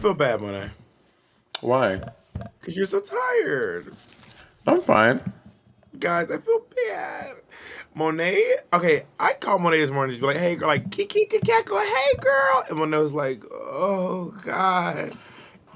feel bad, Monet. Why? Because you're so tired. I'm fine. Guys, I feel bad. Monet, okay, I called Monet this morning to be like, hey, girl, like, Kiki, Cackle, hey, girl. And Monet was like, oh, God.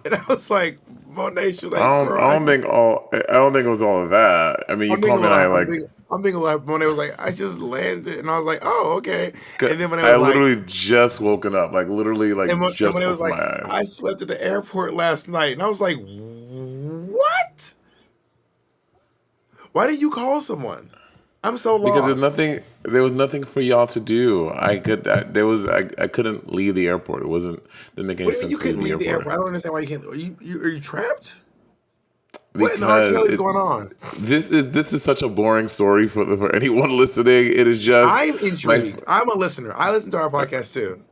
And I was like, Monet, she was like, girl, I don't think it was all of that. I mean, you I'm being a called me and little, I like. I'm being a little, Monet was like, I just landed. And I was like, oh, okay. And then Monet I was like, literally just woken up, like literally, like and just Monet was opened like, my I eyes. slept at the airport last night. And I was like, what? Why did you call someone? I'm so Because lost. there was nothing for y'all to do. I couldn't leave the airport. Didn't make any What do you mean sense you to leave couldn't the leave the airport. airport? I don't understand why you can't. Are you trapped? What in the R. Because Kelly is going on? this is such a boring story for anyone listening. It is just I'm my intrigued. I'm a listener. I listen to our podcast too.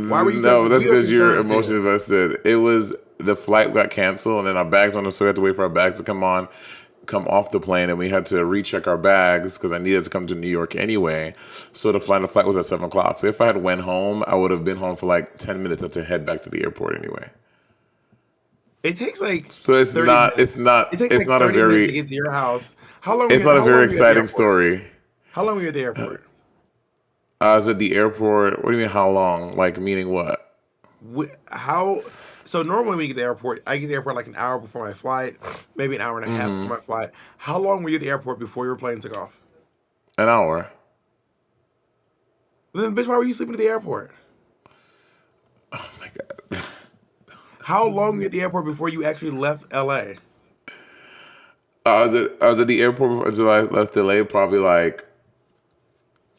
Why were you no. telling? That's We are because you're concerned for emotionally you. invested. It was the flight got canceled, and then our bags on us, so we had to wait for our bags to come off the plane, and we had to recheck our bags because I needed to come to New York anyway. So the flight was at 7 o'clock. So if I had went home, I would have been home for like 10 minutes to head back to the airport anyway. It takes like So 30 minutes. It takes it's like not a 30 minutes to very get to your house. How long? it's not a How long very were you at the exciting airport? story. How long were you at the airport? I was at the airport. What do you mean? How long? Like meaning what? How? So normally when we get to the airport, I get to the airport like an hour before my flight, maybe an hour and a half before my flight. How long were you at the airport before your plane took off? An hour. Then, bitch, why were you sleeping at the airport? Oh my god. How long were you at the airport before you actually left LA? I was at the airport until I left LA. Probably like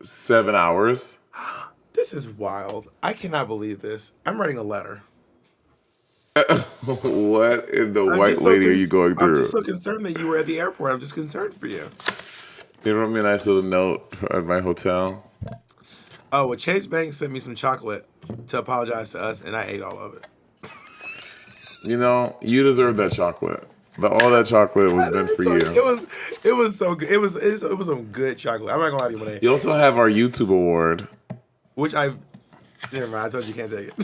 7 hours. This is wild. I cannot believe this. I'm writing a letter. What in the white lady are you going I'm through? just so concerned that you were at the airport. I'm just concerned for you. They wrote me a nice little note at my hotel. Oh, well, Chase Banks sent me some chocolate to apologize to us, and I ate all of it. You know, you deserve that chocolate. All that chocolate was meant for you. It was so good. It was some good chocolate. I'm not gonna lie to you, Monet. You also have our YouTube award. Which never mind. I told you you can't take it.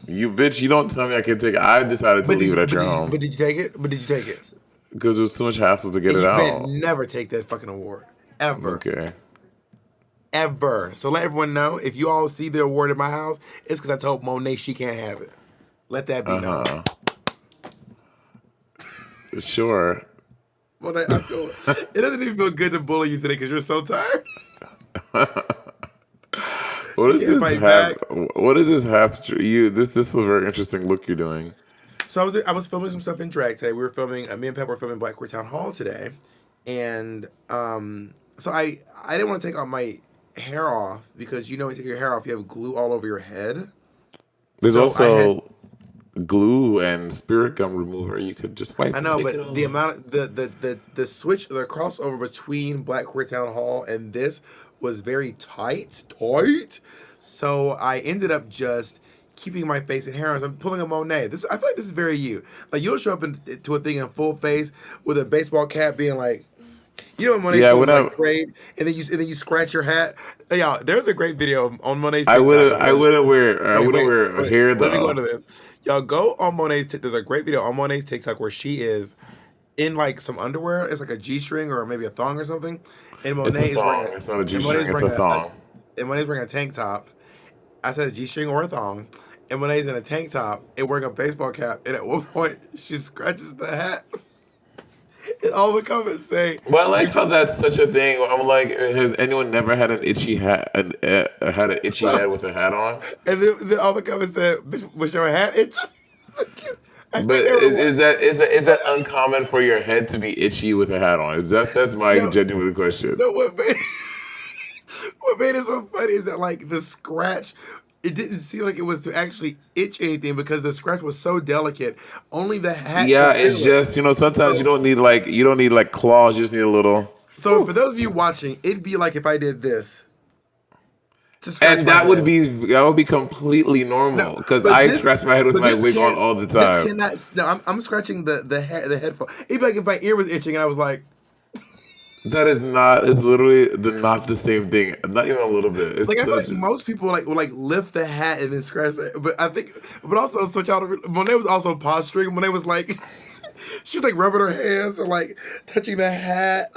You bitch, you don't tell me I can take it. I decided to leave it at your home. But did you take it? But did you take it? Because there's too much hassle to get And it you out. better never take that fucking award. Ever. Okay. Ever. So let everyone know, if you all see the award in my house, it's because I told Monet she can't have it. Let that be known. Sure. Monet, it doesn't even feel good to bully you today because you're so tired. What is this half? This is a very interesting look you're doing. So I was filming some stuff in drag today. We were filming. Me and Pep were filming Black Queer Town Hall today, and so I didn't want to take all my hair off because when you take your hair off, you have glue all over your head. There's also glue and spirit gum remover. You could just wipe. I know, but the amount, the switch, the crossover between Black Queer Town Hall and this was very tight. So I ended up just keeping my face and hair on. So I'm pulling a Monet. I feel like this is very you. Like you'll show up to a thing in full face with a baseball cap, being like, when Monet's feeling like grade, and then you scratch your hat. Yeah, there's a great video on Monet's TikTok. I wouldn't wear hair though. Let me go into this. Y'all go on Monet's. There's a great video on Monet's TikTok where she is in like some underwear. It's like a G-string or maybe a thong or something. And Monet is wearing it's not a G-string. It's a thong. And Monet's wearing a tank top. I said a G-string or a thong. And Monet's in a tank top and wearing a baseball cap. And at one point, she scratches the hat. And all the comments say, "Well, I like how that's such a thing." I'm like, has anyone never had an itchy hat? Had an itchy head with a hat on? And then all the comments said, "Bitch, was your hat itchy?" But is that uncommon for your head to be itchy with a hat on? That's my genuine question. No, what made it so funny is that like the scratch, it didn't seem like it was to actually itch anything because the scratch was so delicate. Only the hat. Yeah, it's just sometimes you don't need like claws. You just need a little. So for those of you watching, it'd be like if I did this. And that would be completely normal because I scratch my head with my wig on all the time. I'm scratching the headphone. It'd be like if my ear was itching and I was like. That is not. It's literally not the same thing. Not even a little bit. Like It's I feel such. like most people like would like lift the hat and then scratch it, but I think, but also such out. Monet was also posturing. Monet was like, she was like rubbing her hands and like touching the hat.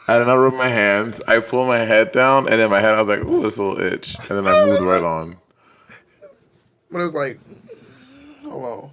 I did not rub my hands. I pulled my head down, and then my head. I was like, "Ooh, this little itch," and then I moved right on. Monet was like, hello.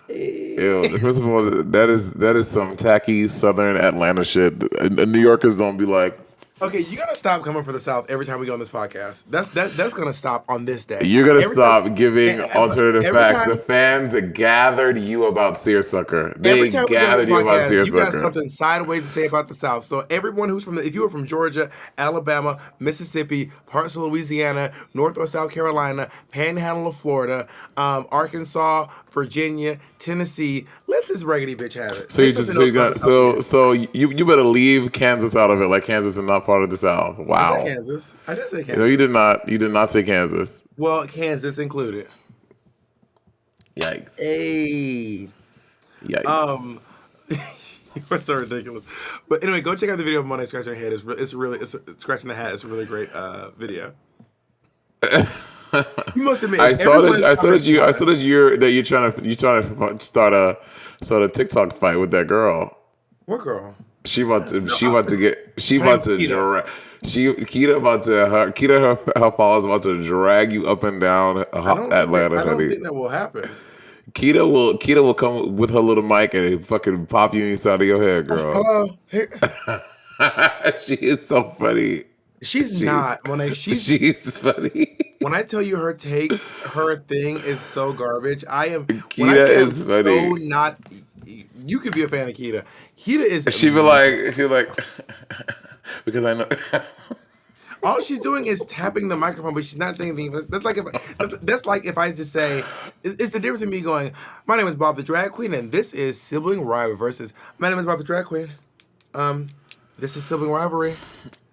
Ew. First of all, that is some tacky Southern Atlanta shit. And New Yorkers don't be like, Okay, you gotta stop coming for the South every time we go on this podcast. That's gonna stop on this day. you're gonna Every stop giving alternative every facts. The time, fans gathered you about seersucker. every They time we go on this gathered you about podcast, you got seersucker. something sideways to say about the South. So everyone who's if you were from Georgia, Alabama, Mississippi, parts of Louisiana, North or South Carolina, Panhandle of Florida, Arkansas, Virginia, Tennessee, let this raggedy bitch have it. So Say you just something so, else you about got, the South again. so you better leave Kansas out of it. Like Kansas is not part of the South. I said Wow. Kansas. I did say Kansas. No, you did not. You did not say Kansas. Well, Kansas included. Yikes. Hey. Yikes. You are so ridiculous. But anyway, go check out the video of Monet scratching her head. It's scratching the hat. It's a really great video. You must admit, I saw that. You're trying to start a TikTok fight with that girl. What girl? Her followers about to drag you up and down Atlanta, I don't honey. think that will happen. Keita will come with her little mic and fucking pop you inside of your head, girl. Hello. Here. She is so funny. She's not, Monet. She's funny. When I tell you her takes, her thing is so garbage. I am. Keita When I say is I'm funny. so not. You could be a fan of Keita. Keita is. She be like, because I know. All she's doing is tapping the microphone, but she's not saying anything. That's like if I just say, it's the difference in me going, my name is Bob the Drag Queen, and this is Sibling Rivalry versus, my name is Bob the Drag Queen. This is Sibling Rivalry.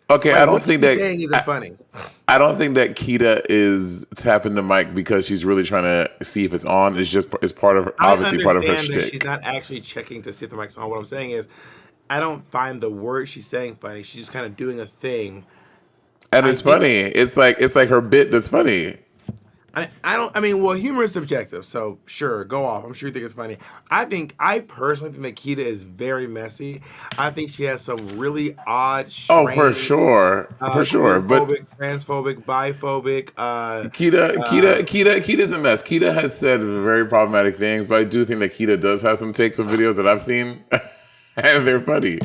Okay, Like, I don't what think she's that saying isn't funny. I don't think that Keita is tapping the mic because she's really trying to see if it's on. It's part of obviously part of her I understand that shtick. she's not actually checking to see if the mic's on. What I'm saying is, I don't find the word she's saying funny. She's just kind of doing a thing. And it's funny. It's like her bit that's funny. Well, humor is subjective, so sure, go off. I'm sure you think it's funny. I personally think that Keita is very messy. I think she has some really odd, strange, For sure. But transphobic, biphobic. Keita's a mess. Keita has said very problematic things, but I do think that Keita does have some takes of videos that I've seen, and they're funny.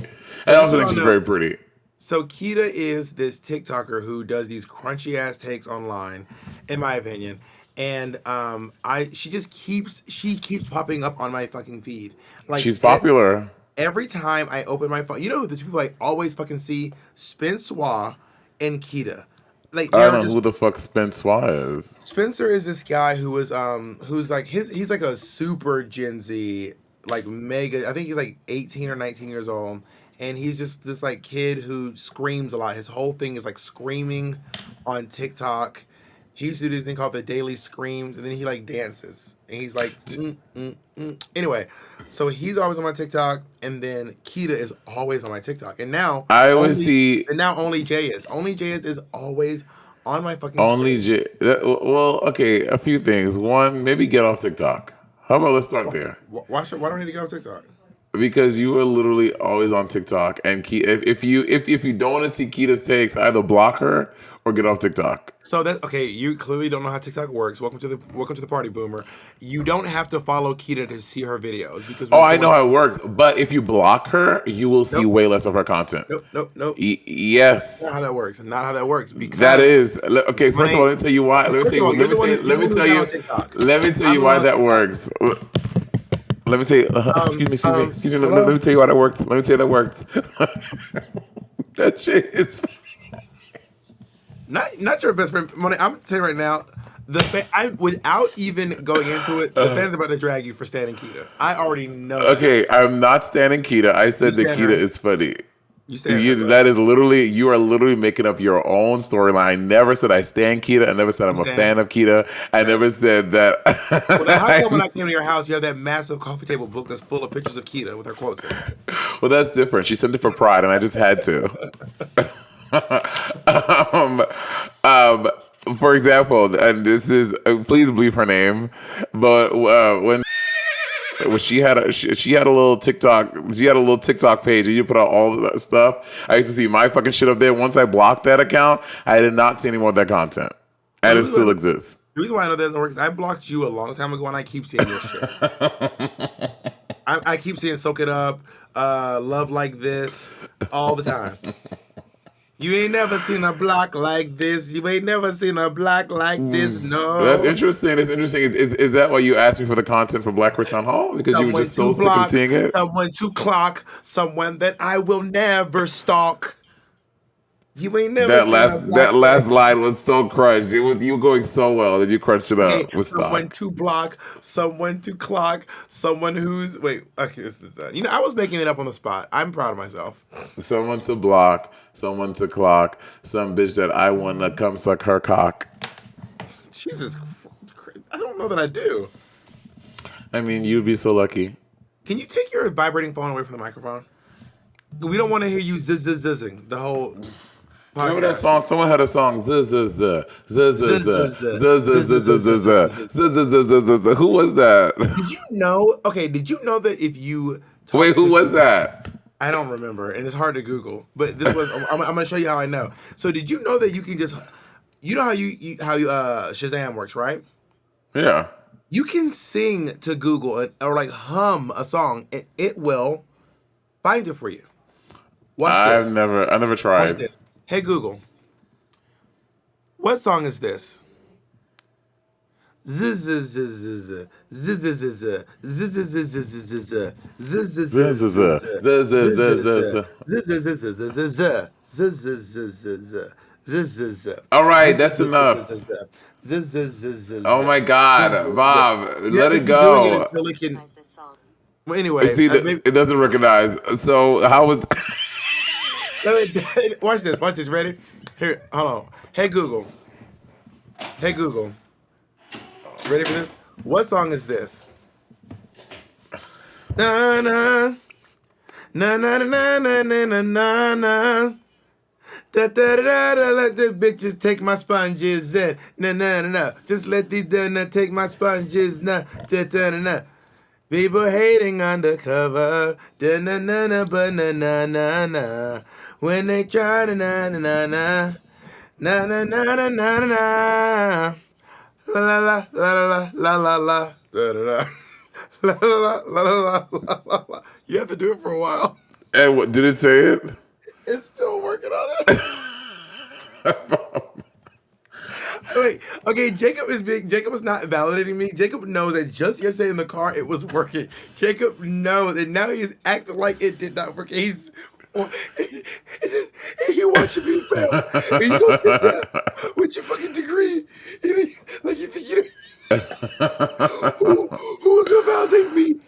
I also think she's very pretty. So Keita is this TikToker who does these crunchy ass takes online, in my opinion, and she keeps popping up on my fucking feed. Like She's popular. Every time I open my phone, you know the two people I always fucking see, Spencer and Keita. Like I don't know who the fuck Spencer is. Spencer is this guy who was who's like he's like a super Gen Z, like mega. I think he's like 18 or 19 years old. And he's just this like kid who screams a lot. His whole thing is like screaming on TikTok. He used to do this thing called the Daily Screams, and then he like dances. And he's like, Anyway, so he's always on my TikTok, and then Keita is always on my TikTok. And now only Jay is. Only Jay is always on my fucking screen. Well, okay, a few things. One, maybe get off TikTok. How about let's start there? Why do I need to get off TikTok? Because you are literally always on TikTok, and if you don't want to see Keita's takes, either block her or get off TikTok. So that's okay. You clearly don't know how TikTok works. Welcome to the party, Boomer. You don't have to follow Keita to see her videos because. I know how it works, but if you block her, you will see way less of her content. Nope. Yes. Not how that works. Not how that works. Because that is okay. First of all, let me tell you why. Let me tell you why that works. Let me tell you. Excuse me. Let me tell you why that works. That shit is not your best friend, Monet. I'm gonna tell you right now. Without even going into it, the fans are about to drag you for standing Keita. I already know. Okay, I'm not standing Keita. I said that Keita is funny. You stand her, bro. That is literally, you are literally making up your own storyline. I never said I stand Keita. I never said You I'm a stand. fan of Keita. I Okay. never said that. Well, now how come when I came to your house, you have that massive coffee table book that's full of pictures of Keita with her quotes in it? Well, that's different. She sent it for Pride, and I just had to. um, um, for example, and this is please believe her name, but when she had a little TikTok page, and you put out all of that stuff. I used to see my fucking shit up there. Once I blocked that account, I did not see any more of that content, Well, and it still exists. the reason why I know that doesn't work is I blocked you a long time ago, and I keep seeing your shit. I keep seeing "Soak It Up," "Love Like This" all the time. You ain't never seen a block like this. You ain't never seen a block like this. That's No. interesting. That's interesting. Is that why you asked me for the content for Black Ritz Town Hall? Because you were Someone just so to sick of block, seeing it? someone to clock, someone that I will never stalk. You ain't never seen a That block like last line was so crunched. It was you going so well that you crunched it okay, up with someone stock. to block, someone to clock, someone who's wait. Okay, this is done. You know, I was making it up on the spot. I'm proud of myself. Someone to block, someone to clock, some bitch that I wanna come suck her cock. Jesus, I don't know that I do. I mean, you'd be so lucky. Can you take your vibrating phone away from the microphone? We don't want to hear you zizzing the whole Remember that podcast. song? Someone had a song. Who was that? Did you know? Okay, did you know that if you Wait, talk who to was Google, that? I don't remember, and it's hard to Google. But this was. I'm going to show you how I know. So did you know that you can just, you know how you Shazam works, right? Yeah. You can sing to Google or like hum a song, and it will find it for you. Watch I this. never Watch tried. this. Hey Google, what song is this? All right, that's enough. Oh my God, Bob, You have let to it keep doing it go. until it can. Well, anyway, See, maybe, it doesn't recognize. So how was? watch this. Watch this. Ready? Here, hold on. Hey Google. Hey Google. Ready for this? What song is this? Na na na na na na na na na na. Da da da da da. Let the bitches take my sponges. Na na na na. Just let these na take my sponges. Na da da na na. People hating undercover. Da na na na but na na na na. When they try to na na na na. Na na na na na na na. La la la la la la la la da da da. La la la la la la la la. You have to do it for a while. And what did it say it? It's still working on it. Wait, okay. Jacob is not validating me. Jacob knows that just yesterday in the car it was working. Jacob knows, and now he's acting like it did not work. He's he watching me fail, and you gonna sit there with your fucking degree, like you think you. Who was gonna validate me?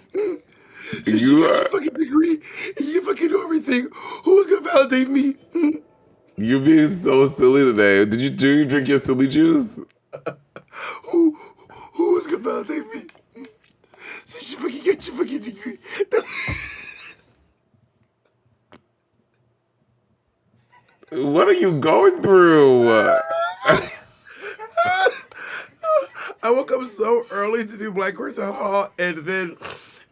Since you You got your are, fucking degree and you fucking know everything, who was gonna validate me? you're being so silly today. Do you drink your silly juice? Who who was gonna validate me? Since you fucking got your fucking degree. What are you going through? I woke up so early to do Black Horse Town Hall, and then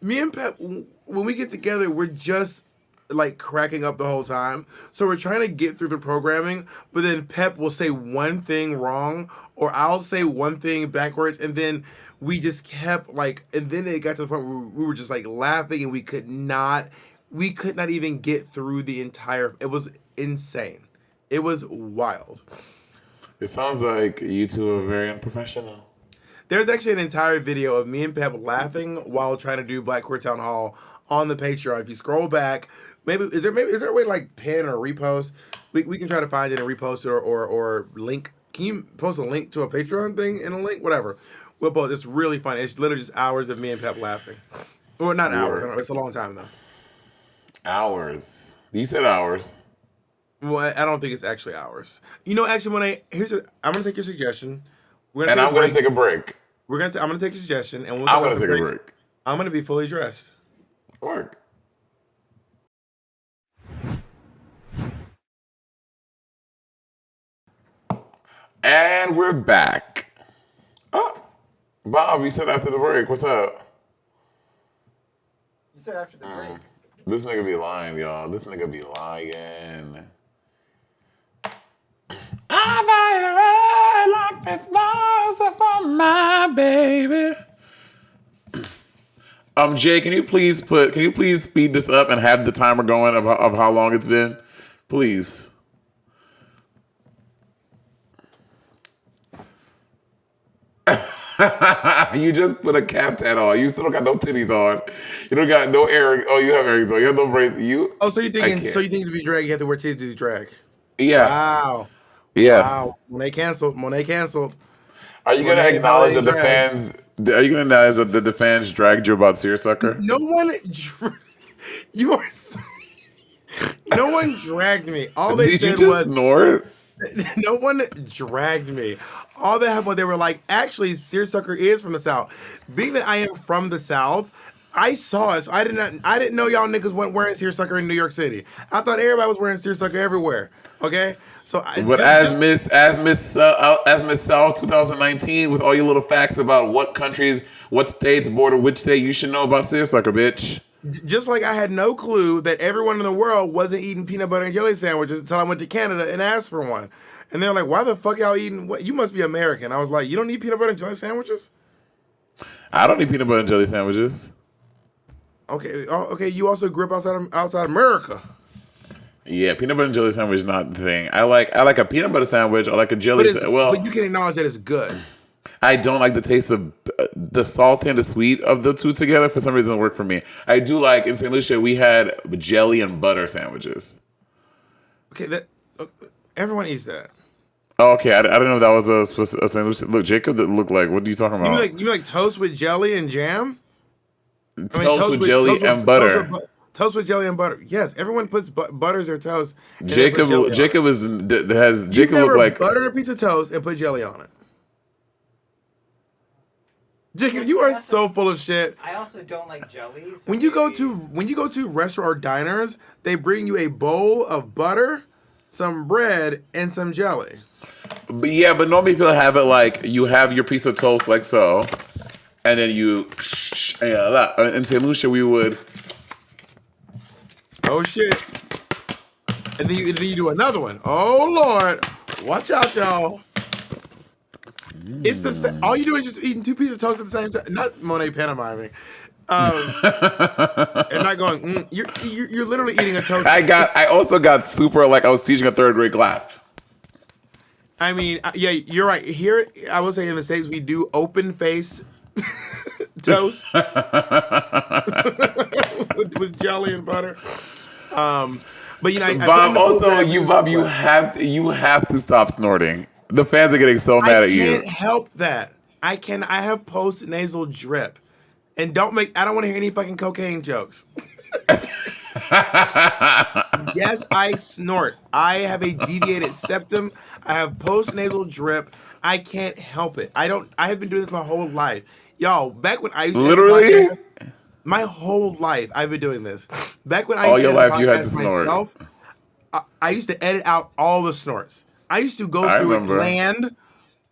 me and Pep, when we get together, we're just like cracking up the whole time. So we're trying to get through the programming, but then Pep will say one thing wrong, or I'll say one thing backwards, and then we just kept like, and then it got to the point where we were just like laughing, and we could not even get through the entire. It was insane. It was wild. It sounds like you two are very unprofessional. There's actually an entire video of me and Pep laughing while trying to do Black Queer Town Hall on the Patreon. If you scroll back, maybe is there a way to like pin or repost? We can try to find it and repost it or link. Can you post a link to a Patreon thing in a link? Whatever. We'll post. It's really funny. It's literally just hours of me and Pep laughing. Or not hours. Word. It's a long time though. Hours. You said hours. Well, I don't think it's actually hours. Actually, I'm gonna take your suggestion. We're gonna And take a I'm going to break. take a break. I'm gonna take your suggestion, and when we I'm come going off to the take a break, break. I'm gonna be fully dressed. Work. And we're back. Oh, Bob, you said after the break. What's up? You said after the break. This nigga be lying, y'all. This nigga be lying. I might ride like this monster for my baby. Jay, can you please speed this up and have the timer going of how long it's been? Please. You just put a cap tat on. You still don't got no titties on. You don't got no earrings. Oh, you have earrings on. You have no braids. Oh, so you think to be drag, you have to wear titties to be drag? Yes. Wow. Yes. Wow. Monet canceled. Are you gonna Monet acknowledge Ballet that the drag. fans? Are you gonna acknowledge that the fans dragged you about Seersucker? No one, you are. No one dragged me. All they Did you said just was, snort? no one dragged me. All that happened, they were like, actually, Seersucker is from the South. Being that I am from the South, I saw it. So I didn't know y'all niggas weren't wearing Seersucker in New York City. I thought everybody was wearing Seersucker everywhere. Okay, so But as Miss South 2019, with all your little facts about what countries, what states border which state, you should know about Seersucker, bitch. just like I had no clue that everyone in the world wasn't eating peanut butter and jelly sandwiches until I went to Canada and asked for one. And they're like, why the fuck y'all eating what? You must be American. I was like, you don't eat peanut butter and jelly sandwiches? I don't eat peanut butter and jelly sandwiches. Okay, okay. You also grew up outside America. Yeah, peanut butter and jelly sandwich is not the thing. I like a peanut butter sandwich or like a jelly sandwich. Well, But you can acknowledge that it's good. I don't like the taste of the salt and the sweet of the two together. For some reason, it worked for me. I do like in St. Lucia we had jelly and butter sandwiches. Okay, everyone eats that. Oh, okay, I didn't know that was a St. Lucia. Look, Jacob, that looked like. What are you talking about? You mean like toast with jelly and jam? Toast with jelly and butter. Toast with jelly and butter. Yes, everyone puts butters their toast. And then puts jelly on it. Jacob You've look never like buttered a piece of toast and put jelly on it. Jacob, you are so full of shit. I also don't like jelly. So When you go to restaurant or diners, they bring you a bowl of butter, some bread, and some jelly. But yeah, but normally people have it like you have your piece of toast like so, and then you in St. Lucia we would. Oh shit! And then you do another one. Oh Lord, watch out, y'all. It's all you do is just eating two pieces of toast at the same time. Not Monet pantomiming. And not going. You're literally eating a toast. I also got super like I was teaching a third grade class. I mean, yeah, you're right. Here, I will say in the States we do open face toast with jelly and butter. But Bob, you have to stop snorting. The fans are getting so mad at you. I can't help that. I have post nasal drip, and I don't want to hear any fucking cocaine jokes. Yes, I snort. I have a deviated septum. I have post nasal drip. I can't help it. I have been doing this my whole life, y'all. Back when I used to literally. My whole life, I've been doing this. Back when I all used your to life you had to snort. myself, I used to edit out all the snorts. I used to go through remember. it.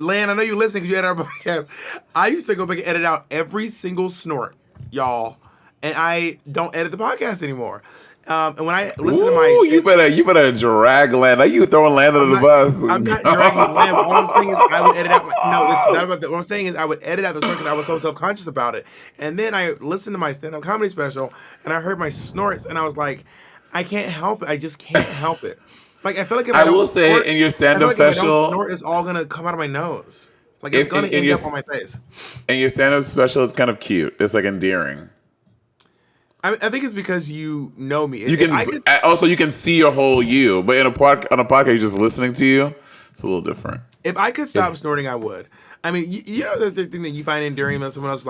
Land, I know you're listening because you edit our podcast. I used to go back and edit out every single snort, y'all, and I don't edit the podcast anymore. And when I listen to my, you better drag Land. Are you throwing Land under the bus? I'm not dragging Land. All I'm saying is I would edit out. No, this is not about that. What I'm saying is I would edit out the snort because I was so self-conscious about it. And then I listened to my stand-up comedy special, and I heard my snorts, and I was like, I can't help it. I just can't help it. Like I feel like if I will say in your stand-up special, if I don't snort, it's all gonna come out of my nose. Like it's gonna end up on my face. And your stand-up special is kind of cute. It's like endearing. I think it's because you know me. You can see your whole you, but on a podcast, you're just listening to you. It's a little different. If I could stop snorting, I would. I mean, you know the thing that you find endearing when someone else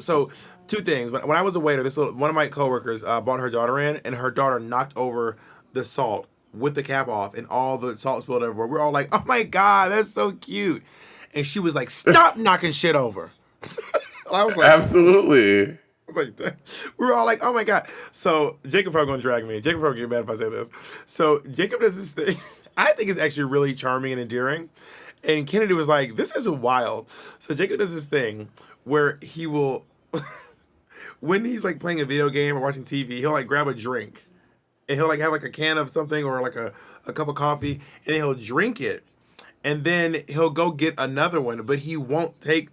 so. Two things. When I was a waiter, one of my coworkers brought her daughter in, and her daughter knocked over the salt with the cap off and all the salt spilled everywhere. We're all like, oh my God, that's so cute. And she was like, stop knocking shit over. I was like, Absolutely. like, we were all like, oh my God. So Jacob probably gonna drag me. Jacob probably get mad if I say this. So Jacob does this thing. I think it's actually really charming and endearing. And Kennedy was like, this is wild. So Jacob does this thing where he will, when he's like playing a video game or watching TV, he'll like grab a drink. And he'll like have like a can of something or like a cup of coffee. And he'll drink it. And then he'll go get another one. But he won't take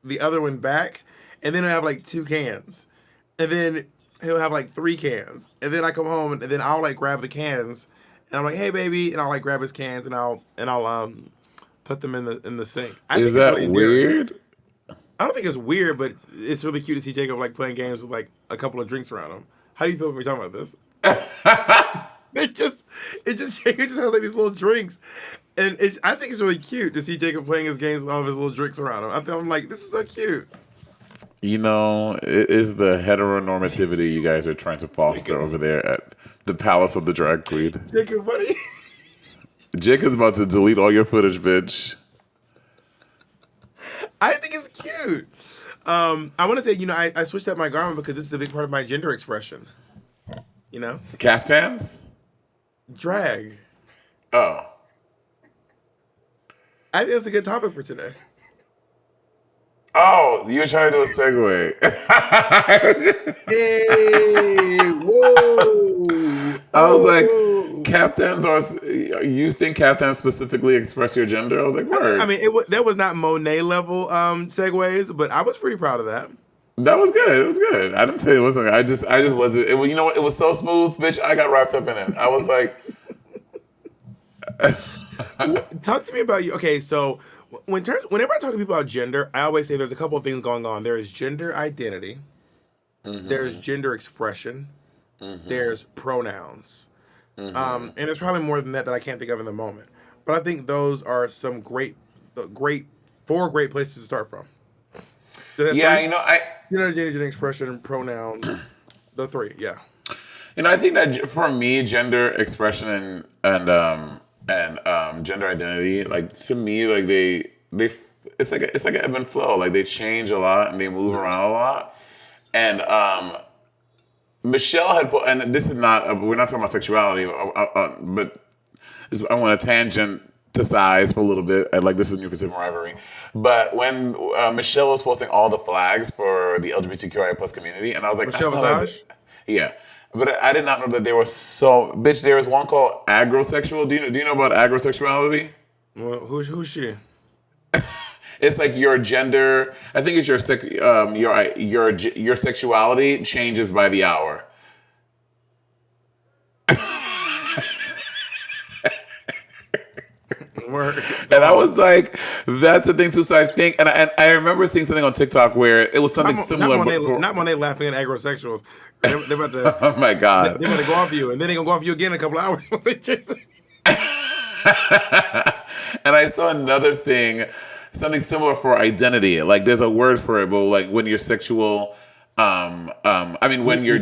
the other one back. And then he'll have like 2 cans. And then he'll have like 3 cans. And then I come home and then I'll like grab the cans. And I'm like, hey baby. And I'll like grab his cans and I'll put them in the sink. I Is think that it's really endearing. weird? I don't think it's weird, but it's really cute to see Jacob like playing games with like a couple of drinks around him. How do you feel when we're talking about this? Jacob just has like these little drinks. And I think it's really cute to see Jacob playing his games with all of his little drinks around him. I'm like, this is so cute. You know, it is the heteronormativity you guys are trying to foster over there at the Palace of the Drag Queen. Jacob, buddy. Jacob's about to delete all your footage, bitch. I think it's cute. I want to say, I switched up my garment because this is a big part of my gender expression. You know? Caftans? Drag. Oh. I think that's a good topic for today. Oh, you were trying to do a segue. Hey, whoa. I was like, caftans are, you think caftans specifically express your gender? I was like, word. I mean, that was not Monet level segues, but I was pretty proud of that. That was good. It was good. I didn't say it wasn't. I just wasn't. You know what? It was so smooth, bitch. I got wrapped up in it. I was like, talk to me about you. Okay, so whenever I talk to people about gender, I always say there's a couple of things going on. There is gender identity. Mm-hmm. There's gender expression. Mm-hmm. There's pronouns. Mm-hmm. And there's probably more than that I can't think of in the moment. But I think those are some four great places to start from. Yeah, gender expression, pronouns, the 3, yeah. I think that for me, gender expression and gender identity, like to me, like it's like an ebb and flow. Like they change a lot and they move around a lot. And Michelle had put, and this is not, we're not talking about sexuality, but I want to tangentize for a little bit. Like this is new for Sibling Rivalry. But when Michelle was posting all the flags for the LGBTQIA plus community, and I was like, Michelle Visage? Yeah. But I did not know that there was there was one called agrosexual. Do you know about agrosexuality? Well, who's she? It's like your gender. I think it's your sexuality changes by the hour. And I was like, that's a thing too. So I think, and I remember seeing something on TikTok where it was something similar. Not Monet laughing at agrosexuals. They're about to. Oh my God. They're about to go off you, and then they're gonna go off you again in a couple of hours. And I saw another thing, something similar for identity. Like there's a word for it, but like when your sexual, when your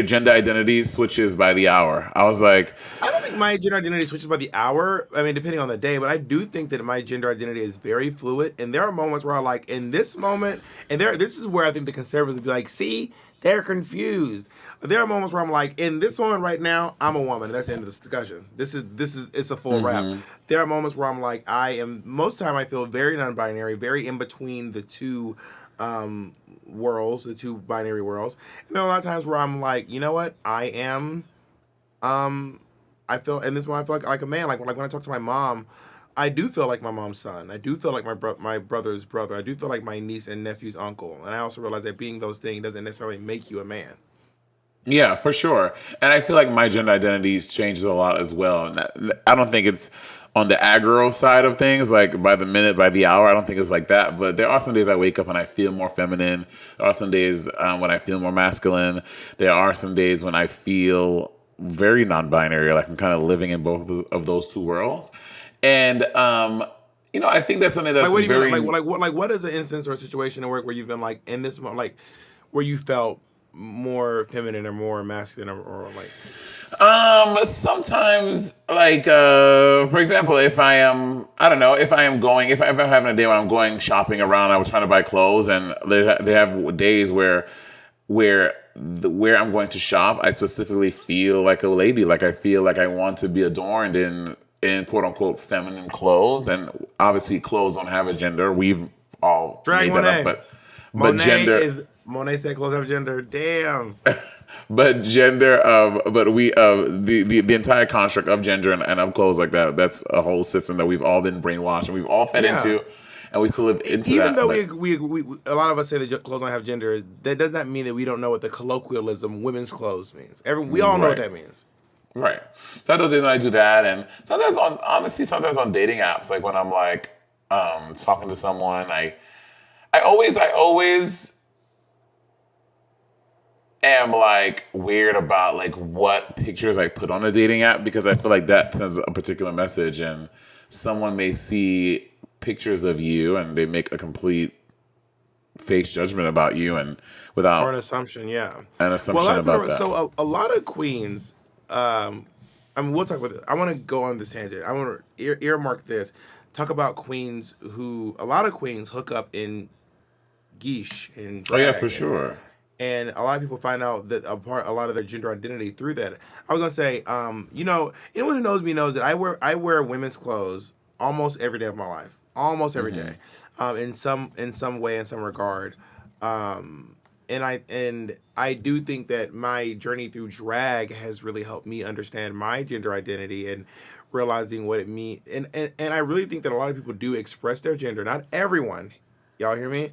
gender identity switches by the hour. I was like, I don't think my gender identity switches by the hour. I mean, depending on the day, but I do think that my gender identity is very fluid. And there are moments where I like in this moment, and this is where I think the conservatives would be like, see, they're confused. There are moments where I'm like, in this moment right now, I'm a woman. That's the end of this discussion. It's a full wrap. There are moments where I'm like, most of the time I feel very non-binary, very in between the two worlds, the two binary worlds. And there are a lot of times where I'm like, you know what? I am, I feel, and this is when I feel like a man. Like when I talk to my mom, I do feel like my mom's son. I do feel like my brother's brother. I do feel like my niece and nephew's uncle. And I also realize that being those things doesn't necessarily make you a man. Yeah, for sure. And I feel like my gender identity changes a lot as well. And I don't think it's on the aggro side of things, like by the minute, by the hour. I don't think it's like that. But there are some days I wake up and I feel more feminine. There are some days when I feel more masculine. There are some days when I feel very non-binary, like I'm kind of living in both of those two worlds. And I think that's something that's very like what is an instance or a situation in work where you've been like in this moment, like where you felt more feminine or more masculine or like? Sometimes, like, for example, if I am, I don't know, if if I'm having a day when I'm going shopping around, I was trying to buy clothes, and they have days where I'm going to shop, I specifically feel like a lady, like I feel like I want to be adorned in quote unquote feminine clothes, and obviously clothes don't have a gender. We've all Drag made that Monet. up, but gender. Monet said clothes have gender. Damn. But gender but we the entire construct of gender and of clothes like that's a whole system that we've all been brainwashed and we've all fed Yeah. into, and we still live into Even that. though but- we a lot of us say that clothes don't have gender, that does not mean that we don't know what the colloquialism women's clothes means. We all know what Right. that means. Right. So those days when I do that, and sometimes sometimes on dating apps, like when I'm like talking to someone, I always am like weird about like what pictures I put on a dating app, because I feel like that sends a particular message, and someone may see pictures of you and they make a complete face judgment about you and without Or an assumption, yeah. an assumption about that. So a lot of queens, I mean, we'll talk about this. I want to go on this tangent. I want to earmark this. Talk about queens a lot of queens hook up in geesh and Oh yeah, drag. for sure. And a lot of people find out that a lot of their gender identity through that. I was gonna say, anyone who knows me knows that I wear women's clothes almost every day of my life, almost every day, in some way, in some regard. And I do think that my journey through drag has really helped me understand my gender identity and realizing what it means. And I really think that a lot of people do express their gender. Not everyone, y'all hear me?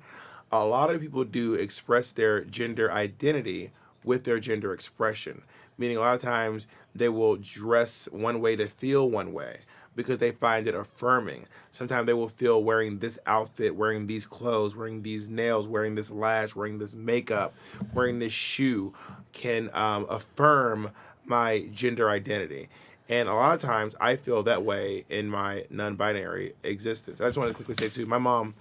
A lot of people do express their gender identity with their gender expression, meaning a lot of times they will dress one way to feel one way because they find it affirming. Sometimes they will feel wearing this outfit, wearing these clothes, wearing these nails, wearing this lash, wearing this makeup, wearing this shoe can affirm my gender identity. And a lot of times I feel that way in my non-binary existence. I just want to quickly say too, my mom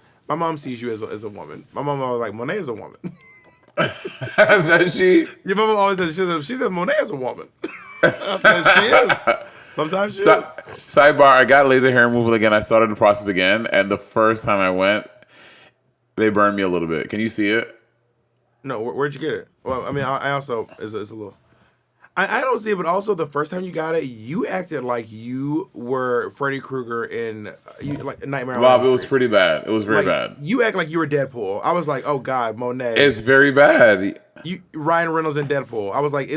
sees you as a woman. My mom was like, Monet is a woman. That she Your mama always says, she said Monet is a woman. I said, she is. Sometimes she is. Sidebar, I got laser hair removal again. I started the process again, and the first time I went, they burned me a little bit. Can you see it? No, where'd you get it? Well, I mean, I also, it's a little. I don't see it, but also the first time you got it, you acted like you were Freddy Krueger in like Nightmare on Elm Bob, it Street. was pretty bad. It was very bad. You act like you were Deadpool. I was like, oh God, Monet. It's very bad. Ryan Reynolds in Deadpool. I was like,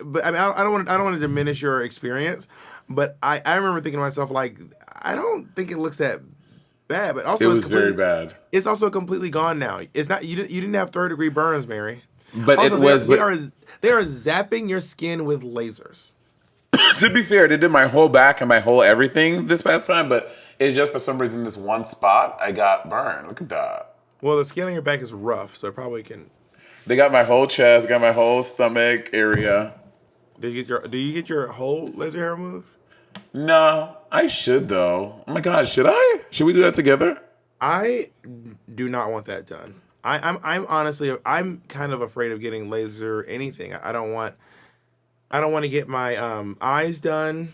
but I mean, I don't want to diminish your experience, but I remember thinking to myself like, I don't think it looks that bad, but also It was very bad. It's also completely gone now. It's not you didn't have 3rd-degree burns, Mary. But also, it was. they are zapping your skin with lasers. To be fair, they did my whole back and my whole everything this past time, but it's just for some reason this one spot I got burned. Look at that. Well, the skin on your back is rough, so it probably can. They got my whole chest, got my whole stomach area. Do you get your whole laser hair removed? No, I should though. Oh my God, should I? Should we do that together? I do not want that done. I'm honestly kind of afraid of getting laser anything. I don't want to get my eyes done.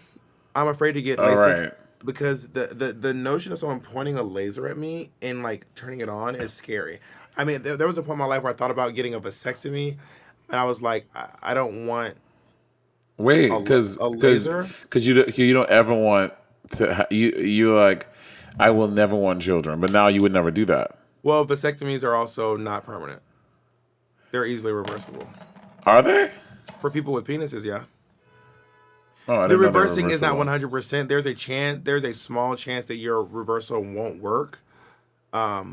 I'm afraid to get LASIK right. because the notion of someone pointing a laser at me and like turning it on is scary. I mean, there was a point in my life where I thought about getting a vasectomy, and I was like, I don't want. Wait, a because laser? you don't ever want to you like, I will never want children, but now you would never do that. Well, vasectomies are also not permanent. They're easily reversible. Are they? For people with penises, yeah. Oh, I The didn't know they were reversing is not reversible. 100%. There's a small chance that your reversal won't work. I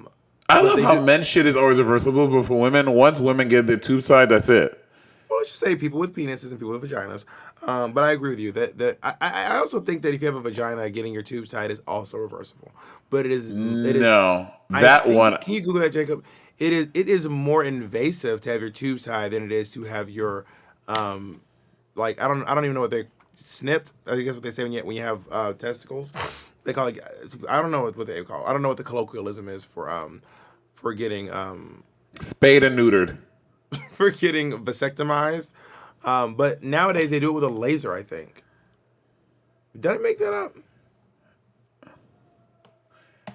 love how men's shit is always reversible, but for women, once women get the tube side, that's it. Well, let's just say people with penises and people with vaginas. But I agree with you that I also think that if you have a vagina, getting your tube tied is also reversible. But it is No, Can you Google that, Jacob? It is more invasive to have your tube tied than it is to have your like I don't even know what they snipped. I think that's what they say when you have testicles. They call it. I don't know what they call it. I don't know what the colloquialism is for getting spayed and neutered. for getting vasectomized. But nowadays they do it with a laser, I think. Did I make that up?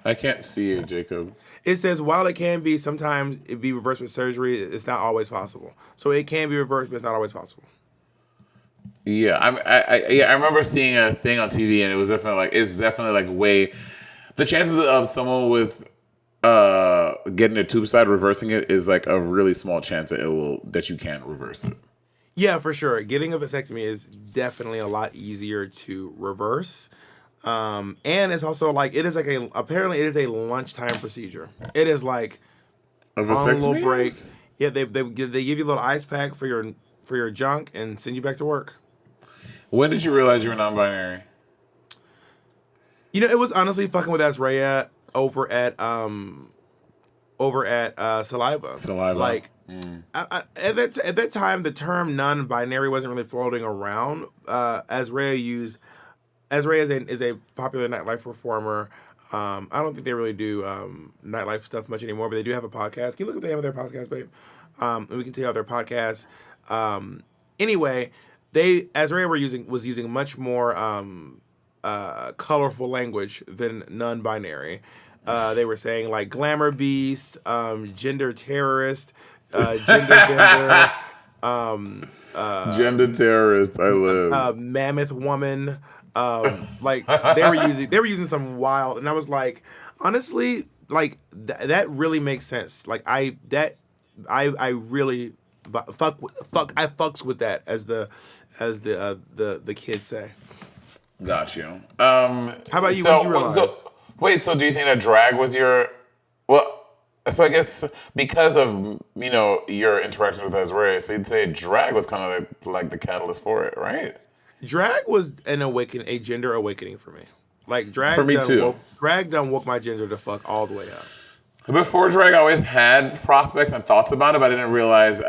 I can't see it, Jacob. It says while it can be sometimes it be reversed with surgery, it's not always possible. So it can be reversed, but it's not always possible. Yeah, I remember seeing a thing on TV, and it was definitely like way. The chances of someone with getting a tube side reversing it is like a really small chance that you can't reverse it. Yeah, for sure. Getting a vasectomy is definitely a lot easier to reverse. And it's also like apparently it is a lunchtime procedure. It is like A on a little vasectomy break. is? Yeah, they give you a little ice pack for your junk and send you back to work. When did you realize you were non-binary? It was honestly fucking with Azrea over at Saliva. Saliva. Like at that time, the term non-binary wasn't really floating around. Azrea is a popular nightlife performer. I don't think they really do nightlife stuff much anymore, but they do have a podcast. Can you look at the name of their podcast, babe? And we can tell you their podcast. Anyway, Azrea was using much more colorful language than non-binary. They were saying like glamour beast, gender terrorist, gender bender, Gender terrorist, I live. mammoth woman. Like they were using some wild, and I was like, honestly, like that really makes sense. Like I really fucks with that, as the kids say. Got you. How about you? When did you realize? So do you think that drag was your? Well, so I guess because of your interaction with Azrea, so you'd say drag was kind of like the catalyst for it, right? Drag was a gender awakening for me. Like drag For me too. Drag done woke my gender to fuck all the way up. Before drag, I always had prospects and thoughts about it, but I didn't realize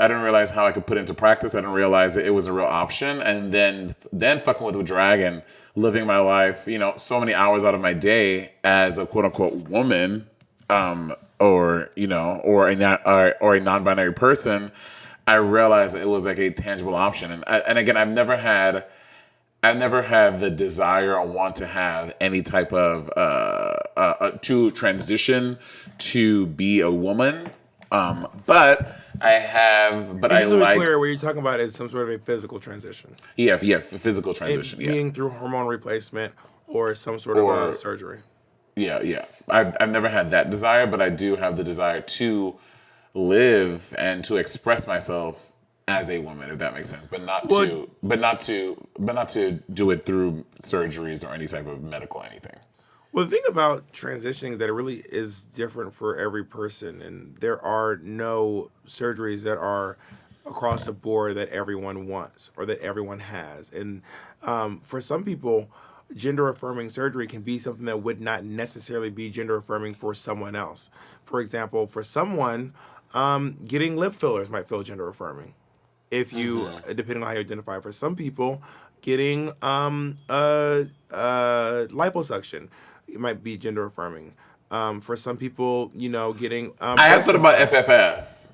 how I could put it into practice. I didn't realize it was a real option. And then fucking with drag and living my life, so many hours out of my day as a quote unquote woman, or a non-binary person, I realized it was like a tangible option. And again, I've never had the desire or want to have any type of to transition to be a woman. But I have. But Just I to be like. clear, what you're talking about is some sort of a physical transition. Yeah, physical transition. Meaning through hormone replacement or some sort of surgery. Yeah. I've never had that desire, but I do have the desire to live and to express myself as a woman, if that makes sense, but not to do it through surgeries or any type of medical anything. Well, the thing about transitioning is that it really is different for every person, and there are no surgeries that are across the board that everyone wants or that everyone has. And for some people, gender affirming surgery can be something that would not necessarily be gender affirming for someone else. For example, for someone, getting lip fillers might feel gender affirming. If you, depending on how you identify, for some people, getting liposuction, it might be gender affirming. For some people, getting. I have thought about FFS.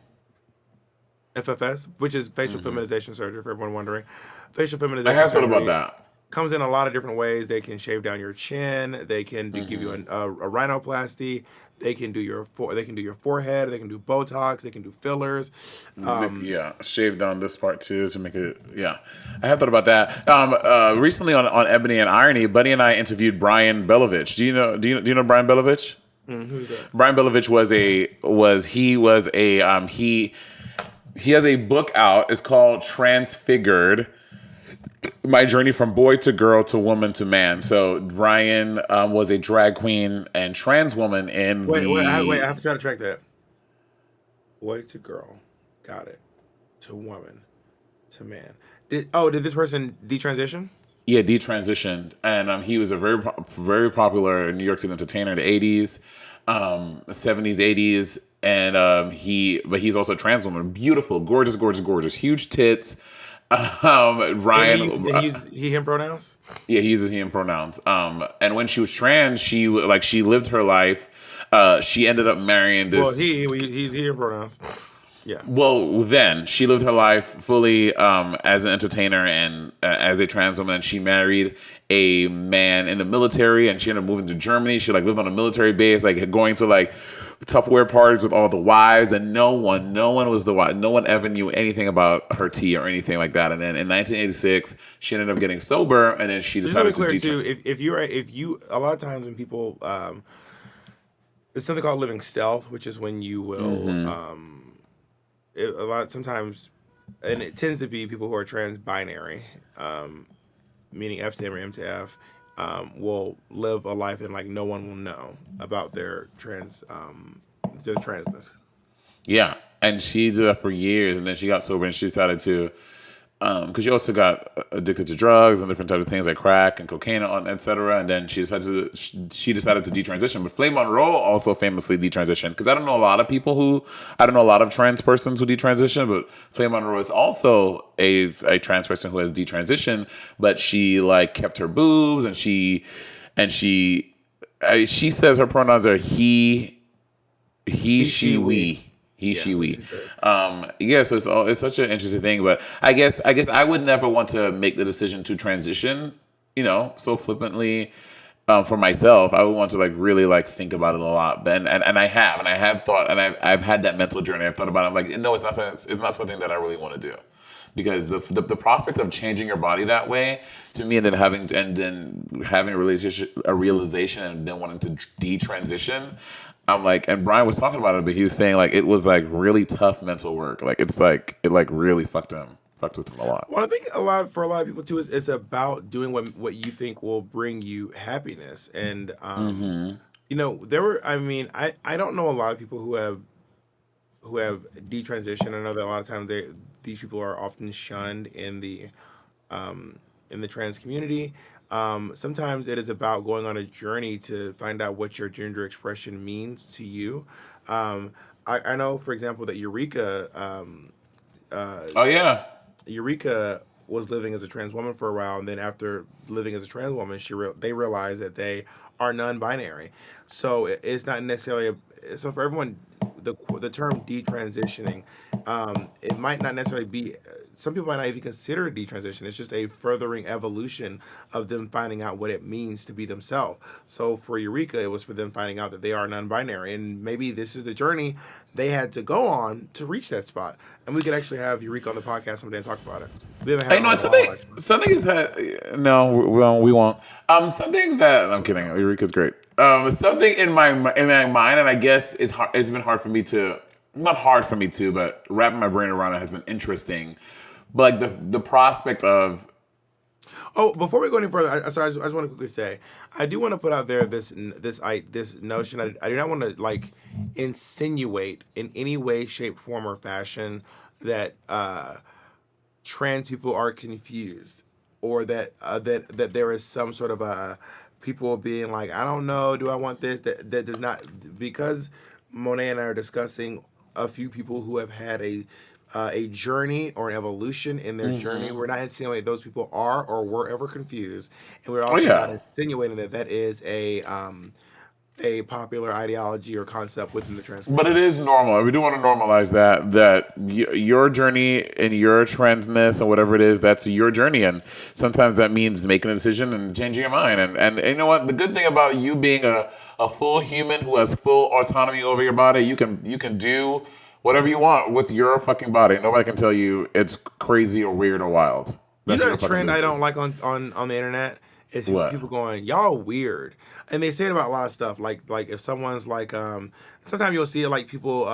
FFS, which is facial feminization surgery, for everyone wondering. Facial feminization. I have thought surgery about that. Comes in a lot of different ways. They can shave down your chin. They can give you a rhinoplasty. They can do your forehead. They can do Botox. They can do fillers. Shave down this part too to make it. Yeah, I have thought about that. Recently on Ebony and Irony, Buddy and I interviewed Brian Belovich. Do you know Brian Belovich? Who's that? Brian Belovich he has a book out. It's called Transfigured: My Journey from Boy to Girl to Woman to Man. So Brian was a drag queen and trans woman in Wait, I have to try to track that. Boy to girl. Got it. To woman. To man. Did this person detransition? Yeah, detransitioned. And he was a very, very popular New York City entertainer in the 80s, 70s, 80s. And he's also a trans woman. Beautiful, gorgeous, gorgeous, gorgeous. Huge tits. Ryan. And he, him pronouns? Yeah, he uses he, him pronouns. And when she was trans, she lived her life. She ended up marrying this. Well, he's he, him pronouns. Yeah. Well, then she lived her life fully as an entertainer and as a trans woman. And she married a man in the military, and she ended up moving to Germany. She like lived on a military base, like going to like Tupperware parties with all the wives, and no one was the wife. No one ever knew anything about her tea or anything like that. And then in 1986, she ended up getting sober, and then she Just to be decided to clear too, de. if you a lot of times when people there's something called living stealth, which is when you will sometimes, and it tends to be people who are trans-binary, meaning F to M or M to F, will live a life and like no one will know about their transness. Yeah, and she did that for years, and then she got sober, and she decided to, because she also got addicted to drugs and different types of things like crack and cocaine, etc. And then she decided to detransition. But Flame Monroe also famously detransitioned, because I don't know a lot of trans persons who detransition, but Flame Monroe is also a trans person who has detransitioned, but she like kept her boobs, and she says her pronouns are he, she, we. He, Yeah, she, what we. she says. Yeah, so it's such an interesting thing. But I guess I would never want to make the decision to transition, so flippantly, for myself. I would want to like really like think about it a lot. And I have thought, and I've had that mental journey. I've thought about it. I'm like, no, it's not something that I really want to do. Because the prospect of changing your body that way, to me, and then having a realization and then wanting to detransition, I'm like, and Brian was talking about it, but he was saying like it was like really tough mental work. Like it really fucked with him a lot. Well, I think for a lot of people too, it's about doing what you think will bring you happiness. And I don't know a lot of people who have detransitioned. I know that a lot of times these people are often shunned in the trans community. Sometimes it is about going on a journey to find out what your gender expression means to you. I know, for example, that Oh yeah. Eureka was living as a trans woman for a while, and then after living as a trans woman, they realized that they are non-binary. So it's not necessarily so for everyone. The term detransitioning, it might not necessarily be. Some people might not even consider it detransition. It's just a furthering evolution of them finding out what it means to be themselves. So for Eureka, it was for them finding out that they are non-binary, and maybe this is the journey they had to go on to reach that spot. And we could actually have Eureka on the podcast someday and talk about it. We haven't had You it know, in a while, actually. something is that no, we won't. Something that I'm kidding. Eureka's great. Something in my mind, and I guess it's hard. It's been hard for me to, not hard for me to, but wrapping my brain around it has been interesting. But like the prospect of Oh, before we go any further, I just want to quickly say, I do want to put out there this notion. I do not want to like insinuate in any way, shape, form, or fashion that trans people are confused, or that there is some sort of a people being like, I don't know, do I want this? That does not, because Monet and I are discussing a few people who have had a journey or an evolution in their journey. We're not insinuating those people are or were ever confused, and we're oh also not yeah. insinuating that is a popular ideology or concept within the trans But it community. is normal. We do want to normalize your journey and your transness and whatever it is, that's your journey. And sometimes that means making a decision and changing your mind. And you know what? The good thing about you being a full human who has full autonomy over your body, you can do whatever you want with your fucking body. Nobody can tell you it's crazy or weird or wild. You That's know your a fucking trend I don't business. like on the internet is What? people going, y'all weird. And they say it about a lot of stuff. Like if someone's like sometimes you'll see it like people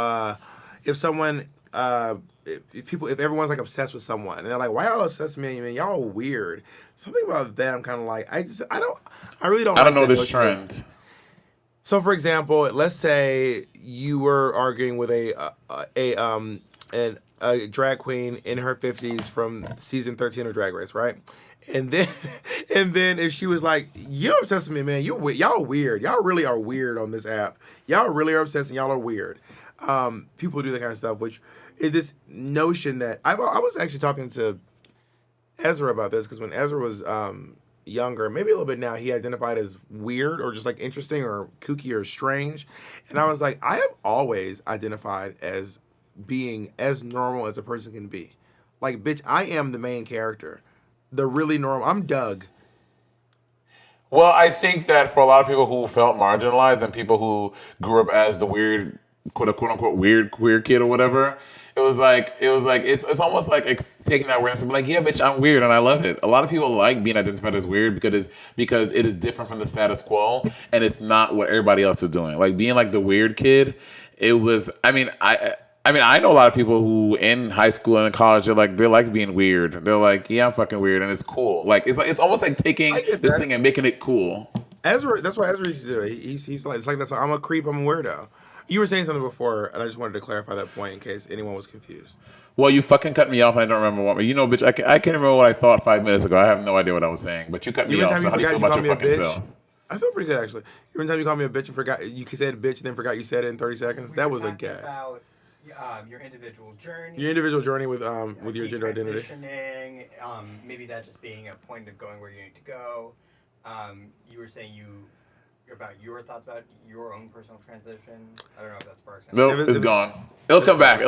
if someone if everyone's like obsessed with someone and they're like, why y'all obsessed with me? Man, y'all weird. Something about that I'm kinda like, I really don't I don't like know that this notion of. trend. So, for example, let's say you were arguing with a drag queen in her 50s from season 13 of Drag Race, right? And then and then if she was like, "You're obsessed with me, man. Y'all weird. Y'all really are weird on this app. Y'all really are obsessed and y'all are weird." People do that kind of stuff, which is this notion that I was actually talking to Ezra about this because when Ezra was younger, maybe a little bit now, he identified as weird or just like interesting or kooky or strange. And I was like, I have always identified as being as normal as a person can be. Like, bitch, I am the main character. The really normal. I'm Doug. Well, I think that for a lot of people who felt marginalized and people who grew up as the weird, quote unquote, weird queer kid or whatever, it's almost like taking that awareness and be like, yeah, bitch, I'm weird and I love it. A lot of people like being identified as weird because it is different from the status quo and it's not what everybody else is doing. Like being like the weird kid, it was. I know a lot of people who in high school and in college, they like being weird. They're like, yeah, I'm fucking weird, and it's cool. It's almost like taking this thing and making it cool. Ezra, that's why Ezra used to do it. He's like, it's like, that's I'm a creep, I'm a weirdo. You were saying something before, and I just wanted to clarify that point in case anyone was confused. Well, you fucking cut me off, and I don't remember what. You know, bitch, I can't remember what I thought 5 minutes ago. I have no idea what I was saying, but you cut me off. So how do you feel about your fucking self? I feel pretty good actually. Every time you called me a bitch and forgot you said bitch, and then forgot you said it in 30 seconds. That was a gag. Your individual journey. Your individual journey with your gender identity. Transitioning, maybe that just being a point of going where you need to go. You were saying about your thoughts about your own personal transition. I don't know if that sparks anything. Nope, it's gone. It'll come back.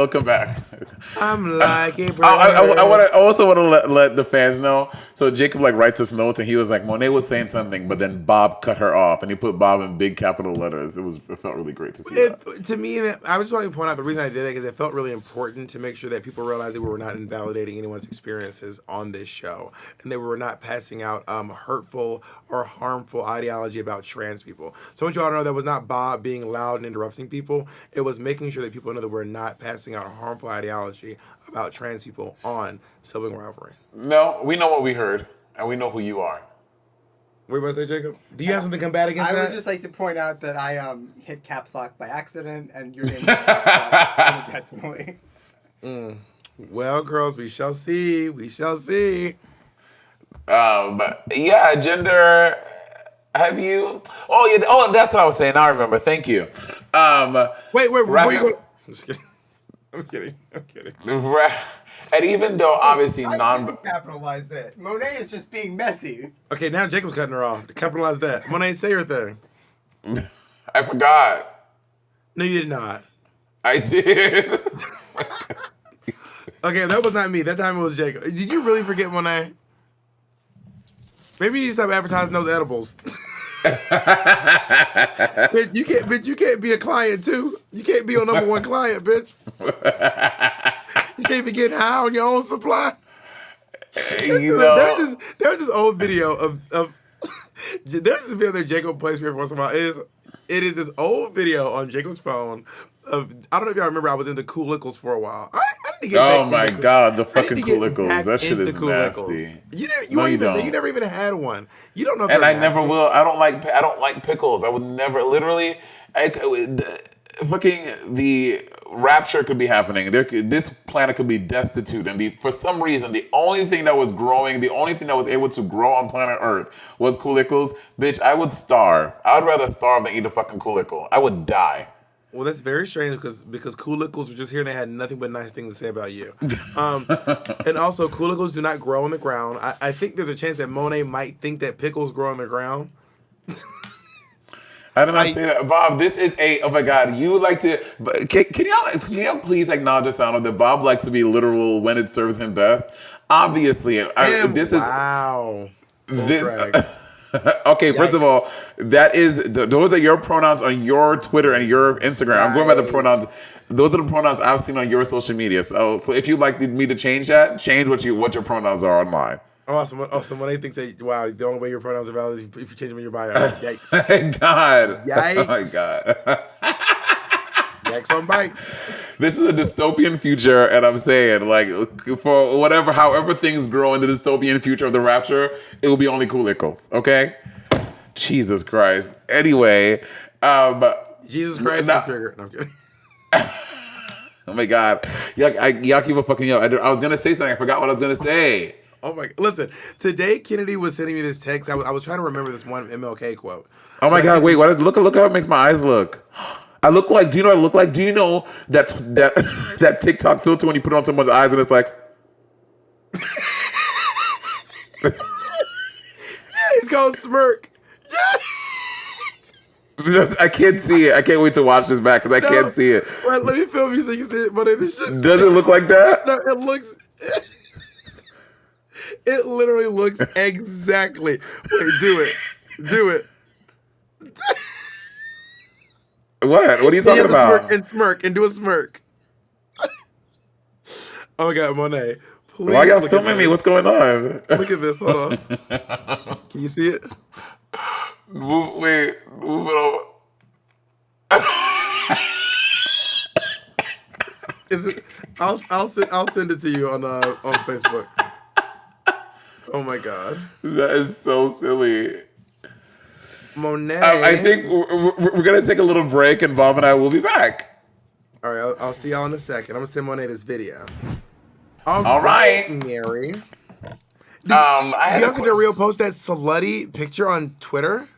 I'm like it, bro. I also want to let the fans know. So Jacob writes us notes, and he was like, Monet was saying something, but then Bob cut her off, and he put Bob in big capital letters. It felt really great to see that. To me, I just want to point out the reason I did it because it felt really important to make sure that people realized that we were not invalidating anyone's experiences on this show, and that we were not passing out hurtful or harmful ideology about trans people. So I want you all to know that was not Bob being loud and interrupting people. It was making sure that people know that we're not passing out harmful ideology about trans people on Sibling Rivalry. No, we know what we heard, and we know who you are. What are you about to say, Jacob? Do you have something to combat against that? I would just like to point out that I hit caps lock by accident, and your name is unintentionally. Well, girls, we shall see. We shall see. But yeah, gender. Have you? Oh yeah. Oh, that's what I was saying. Now I remember. Thank you. Wait. Before you go, I'm just kidding. I'm kidding. And even though obviously I didn't capitalize it. Monet is just being messy. Okay, now Jacob's cutting her off. Capitalize that. Monet, say your thing. I forgot. No, you did not. I did. Okay, that was not me. That time it was Jacob. Did you really forget Monet? Maybe you need to stop advertising those edibles. bitch, you can't be a client too. You can't be your number one client, bitch. You can't be getting high on your own supply. You know, there was this old video of there's this video that Jacob plays for every once in a while. It is this old video on Jacob's phone of, I don't know if y'all remember, I was into Coolickles for a while. I need to get back. Oh my god, the fucking Coolickles. That shit is nasty. You never even had one. You don't know if and I nasty. never will. I don't like pickles. I would never literally fucking the rapture could be happening. This planet could be destitute and be, for some reason, the only thing that was growing, the only thing that was able to grow on planet Earth was Coolickles. Bitch, I would starve. I would rather starve than eat a fucking Coolickle. I would die. Well, that's very strange because Coolickles were just here and they had nothing but nice things to say about you. And also, Coolickles do not grow on the ground. I think there's a chance that Monet might think that pickles grow on the ground. I did not say that, Bob. This is oh my god, you like to. Can y'all please acknowledge the sound of that? Bob likes to be literal when it serves him best. Obviously, wow. Okay, first of all, those are your pronouns on your Twitter and your Instagram. I'm going by the pronouns. Those are the pronouns I've seen on your social media. So if you'd like me to change that, change what your pronouns are on mine. So when they think that, wow, the only way your pronouns are valid is if you change them in your bio. Yikes. God. Yikes. Oh my God. Yikes on bikes. This is a dystopian future, and I'm saying, for however things grow in the dystopian future of the rapture, it will be only Coolickles, okay? Jesus Christ. Anyway, Jesus Christ, I'm triggered. No, I'm kidding. Oh my God. Y'all keep on fucking up. I was gonna say something. I forgot what I was gonna say. Oh my! Listen, today Kennedy was sending me this text. I was trying to remember this one MLK quote. Oh my God! Wait, what? Look how it makes my eyes look. I look like. Do you know what I look like? Do you know that TikTok filter when you put it on someone's eyes and it's like? Yeah, it's called smirk. I can't see it. I can't wait to watch this back because I can't see it. Wait, let me film you so you can see it. But this shit. Does it look like that? No, it looks. It literally looks exactly. Wait, do it. Do it. What? What are you talking have to about? smirk and do a smirk. Oh my God, Monet. Please Why y'all look filming at me? What's going on? Look at this. Hold on. Can you see it? Wait, move it over. Is it? I'll send it to you on Facebook. Oh my God. That is so silly. Monet. I think we're going to take a little break and Bob and I will be back. All right, I'll see y'all in a second. I'm going to send Monet this video. All right. Mary. Did you see Bianca Del Rio post that slutty picture on Twitter?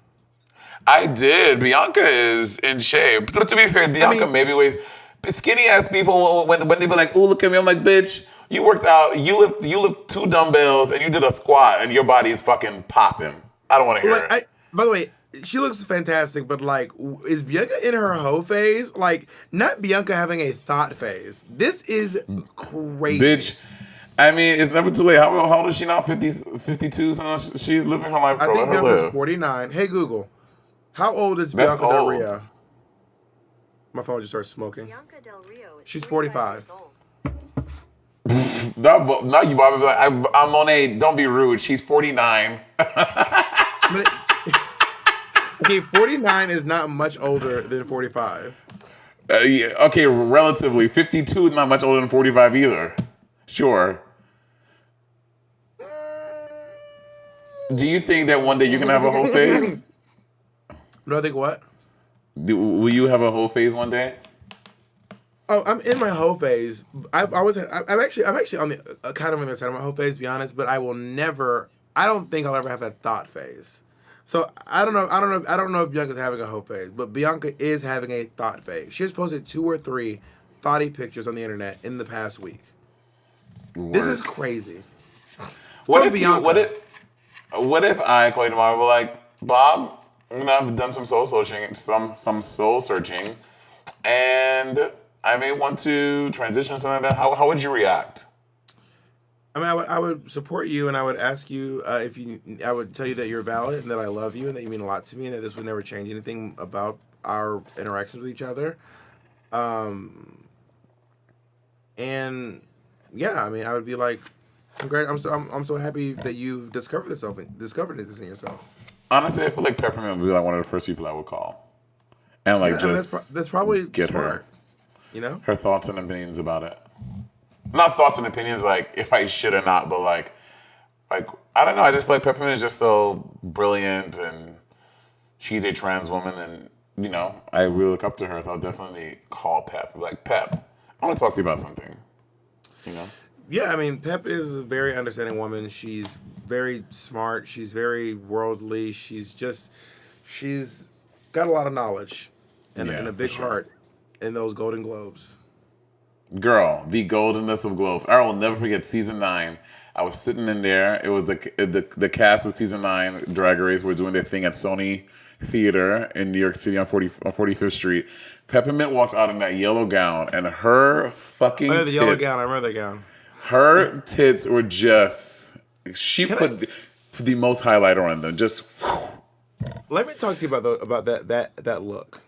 I did. Bianca is in shape. But to be fair, Bianca maybe weighs skinny ass people when they be like, "Ooh, look at me." I'm like, "Bitch, you worked out. You lift 2 dumbbells and you did a squat and your body is fucking popping." I don't want to hear it. By the way, she looks fantastic, but like, is Bianca in her hoe phase? Like, not Bianca having a thought phase. This is crazy. Bitch, I mean, it's never too late. How old is she now? 52? So she's living her life. I think Bianca's 49. Hey, Google. How old is Bianca Del Rio? My phone just started smoking. Bianca Del Rio is She's 45. Now you probably be like, I'm Monet, don't be rude. She's 49. Okay, 49 is not much older than 45. Yeah, okay, relatively. 52 is not much older than 45 either. Sure. Do you think that one day you're going to have a whole phase? Do I think what? Will you have a whole phase one day? Oh, I'm in my whole phase. I'm actually on the kind of on the side of my whole phase, to be honest. But I don't think I'll ever have a thought phase. So I don't know if Bianca's having a whole phase, but Bianca is having a thought phase. She has posted 2 or 3 thoughty pictures on the internet in the past week. Word. This is crazy. What if I call you tomorrow and be like, Bob, I've done some soul searching, and I may want to transition to something like that. How would you react? I mean, I would support you, and I would ask you I would tell you that you're valid and that I love you and that you mean a lot to me and that this would never change anything about our interactions with each other. And yeah, I mean, I would be like, I'm so happy that you've discovered this in yourself. Honestly, I feel like Peppermint would be like one of the first people I would call, and that's probably get smart. Her, her thoughts and opinions about it. Not thoughts and opinions like if I should or not, but like I don't know. I just feel like Peppermint is just so brilliant, and she's a trans woman, and I really look up to her. So I'll definitely call Pep. Like, Pep, I want to talk to you about something. Yeah, I mean, Pep is a very understanding woman. She's very smart. She's very worldly. She's got a lot of knowledge and a big heart in those Golden Globes. Girl, the goldenness of Globes. I will never forget season 9. I was sitting in there. It was the cast of season 9 Drag Race were doing their thing at Sony Theater in New York City on 45th Street. Peppermint walked out in that yellow gown, and her fucking tits. The yellow gown. I remember that gown. Her tits were just. She put the most highlighter on them. Just. Whew. Let me talk to you about that look.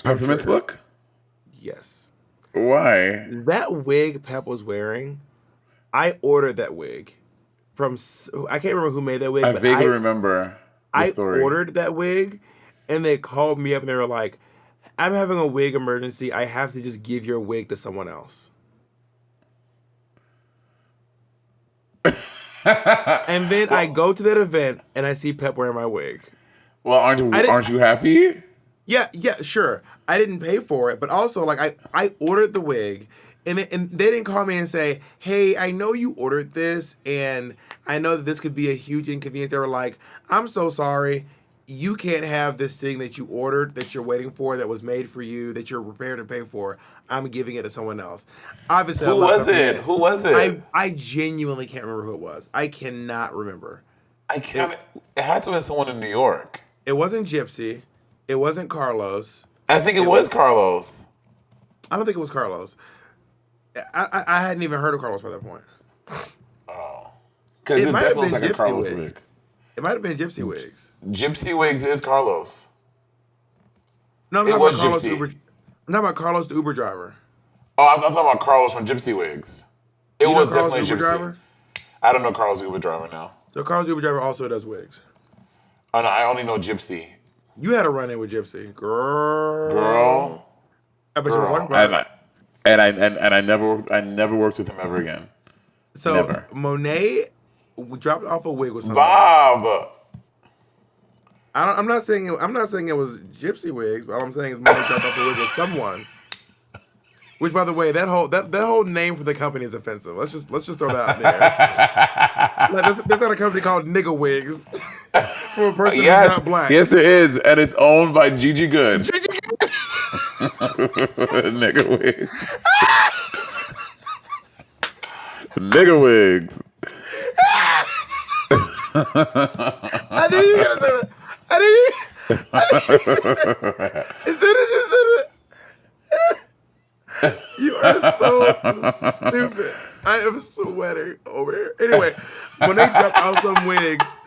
Peppermint's look? Yes. Why? That wig Pep was wearing, I ordered that wig from. I can't remember who made that wig. I vaguely remember the story. I ordered that wig, and they called me up and they were like, "I'm having a wig emergency. I have to just give your wig to someone else." And then I go to that event and I see Pep wearing my wig. Well, aren't you happy? Yeah, sure. I didn't pay for it, but also like I ordered the wig, and they didn't call me and say, "Hey, I know you ordered this, and I know that this could be a huge inconvenience." They were like, "I'm so sorry. You can't have this thing that you ordered, that you're waiting for, that was made for you, that you're prepared to pay for. I'm giving it to someone else." Obviously, Who was it? Who was it? I genuinely can't remember who it was. I cannot remember. It had to have been someone in New York. It wasn't Gypsy. It wasn't Carlos. I think it was Carlos. I don't think it was Carlos. I hadn't even heard of Carlos by that point. Oh. Because It it might have definitely been looks like a Gypsy Carlos Wigs. wig. It might have been Gypsy Wigs. Gypsy Wigs is Carlos. No, I'm It talking was about Carlos. Gypsy. I'm talking about Carlos, the Uber driver. Oh, I'm talking about Carlos from Gypsy Wigs. It You know was Carlos, definitely the Uber Gypsy. driver? I don't know Carlos the Uber driver now. So Carlos, the Uber driver, also does wigs. Oh no, I only know Gypsy. You had a run in with Gypsy, Girl. I bet you were talking about And it. I never worked with him ever again. So never. Monet dropped off a wig with somebody. Bob. I'm not saying it was Gypsy Wigs, but all I'm saying is Monet dropped off a wig with someone. Which, by the way, that whole name for the company is offensive. Let's just throw that out there. Like, there's not a company called Nigga Wigs for a person who's not black. Yes, there is, and it's owned by Gigi Good. Nigga wigs. Nigga wigs. I knew you were gonna say that. I knew you were gonna say that. As soon as you said it. You are so stupid. I am sweating over here. Anyway, Monet dropped off some wigs.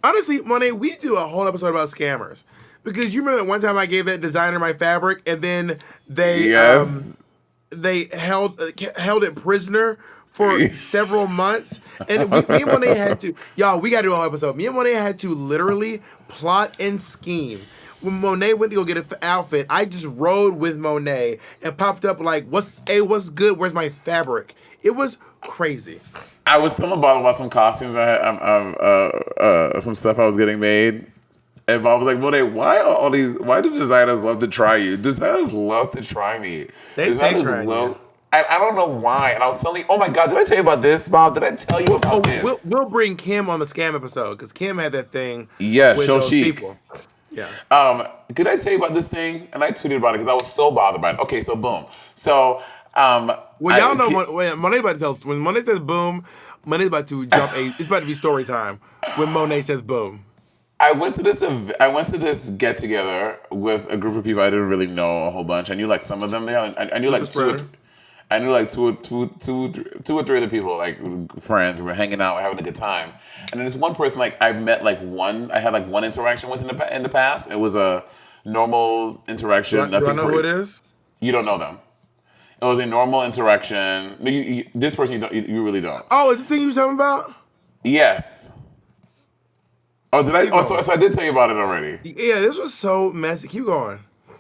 Honestly, Monet, we do a whole episode about scammers. Because you remember that one time I gave that designer my fabric and then they held it prisoner for several months. And me and Monet had to, y'all, we got to do a whole episode. Me and Monet had to literally plot and scheme. When Monet went to go get an outfit, I just rode with Monet and popped up like, what's good? Where's my fabric? It was crazy. I was telling Bob about some costumes I had, some stuff I was getting made. And Bob was like, Monet, why do designers love to try you? Designers love to try me. They stay trying you. I don't know why. And I was telling you, oh my God, did I tell you about this, Bob? Did I tell you about this? We'll bring Kim on the scam episode because Kim had that thing Yeah, with show those chic. people. Yeah. Could I tell you about this thing? And I tweeted about it because I was so bothered by it. Okay, so boom. So, y'all know when Monet about to tell us, when Monet says boom, Monet's about to jump it's about to be story time when Monet says boom. I went to this get together with a group of people I didn't really know a whole bunch. I knew like some of them there. I knew like two or three other people, like friends. We were hanging out, having a good time. And then this one person, like I met I had like one interaction with in the past. It was a normal interaction. Do I know who it is? You don't know them. It was a normal interaction. No, this person you really don't. Oh, it's the thing you were talking about? Yes. Oh, did I? Oh, so I did tell you about it already. Yeah, this was so messy. Keep going.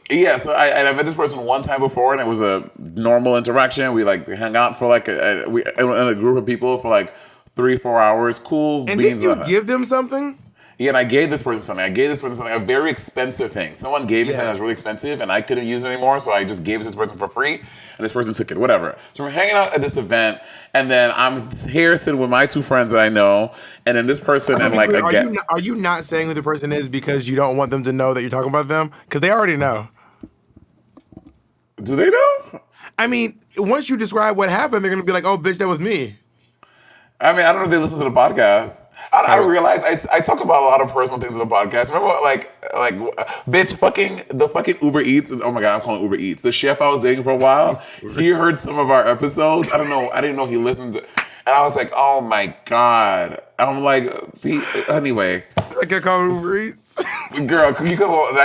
Yeah, so I met this person one time before, and it was a normal interaction. We like hung out for like in a group of people for like 3-4 hours. Cool. And beans. did you give them something? Yeah, and I gave this person something. A very expensive thing. Someone gave me something that's really expensive, and I couldn't use it anymore, so I just gave it to this person for free, and this person took it, whatever. So we're hanging out at this event, and then I'm here sitting with my two friends that I know, and then this person, and like again. Are you not saying who the person is because you don't want them to know that you're talking about them? Because they already know. Do they know? I mean, once you describe what happened, they're going to be like, oh, bitch, that was me. I mean, I don't know if they listen to the podcast. I realize I talk about a lot of personal things in the podcast. Remember, bitch, the fucking Uber Eats. Oh my God, I'm calling Uber Eats. The chef I was dating for a while, he heard some of our episodes. I don't know. I didn't know he listened to, and I was like, oh my God. I'm like, anyway. I can call him Uber Eats. Girl, I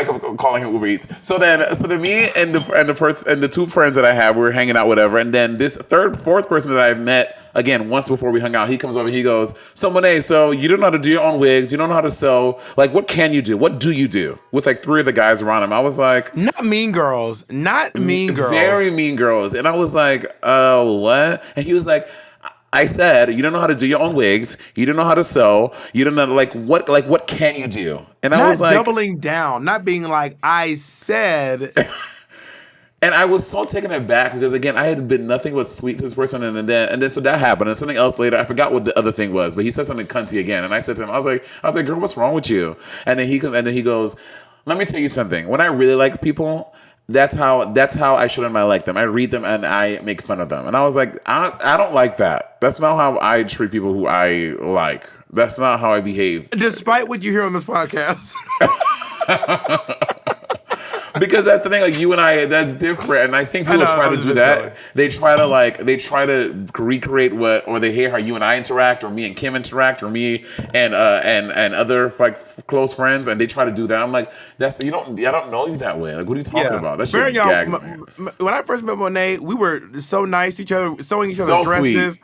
kept calling him Uber Eats. So then me and the two friends that I have, we were hanging out, whatever. And then this fourth person that I've met again once before we hung out, he comes over. He goes, "So Monet, so you don't know how to do your own wigs. You don't know how to sew. Like, what can you do? What do you do?" With like 3 of the guys around him, I was like, "Not Mean Girls, not Mean Girls, very Mean Girls." And I was like, what?" And he was like, I said, "You don't know how to do your own wigs. You don't know how to sew. You don't know what can you do?" And I was like, doubling down, not being like, "I said." And I was so taken aback because again, I had been nothing but sweet to this person, and then so that happened, and something else later. I forgot what the other thing was, but he said something cunty again, and I said to him, I was like, "Girl, what's wrong with you?" And then he goes, "Let me tell you something. When I really like people, That's how I show them I like them. I read them and I make fun of them. And I was like, I don't like that. That's not how I treat people who I like. That's not how I behave. Despite what you hear on this podcast. Because that's the thing, like you and I, that's different. And I think people try to do that. Silly. They try to recreate or they hear how you and I interact, or me and Kim interact, or me and other like close friends, and they try to do that. I'm like, I don't know you that way. Like, what are you talking about? That shit gags me. When I first met Monet, we were so nice to each other, sewing each other dresses.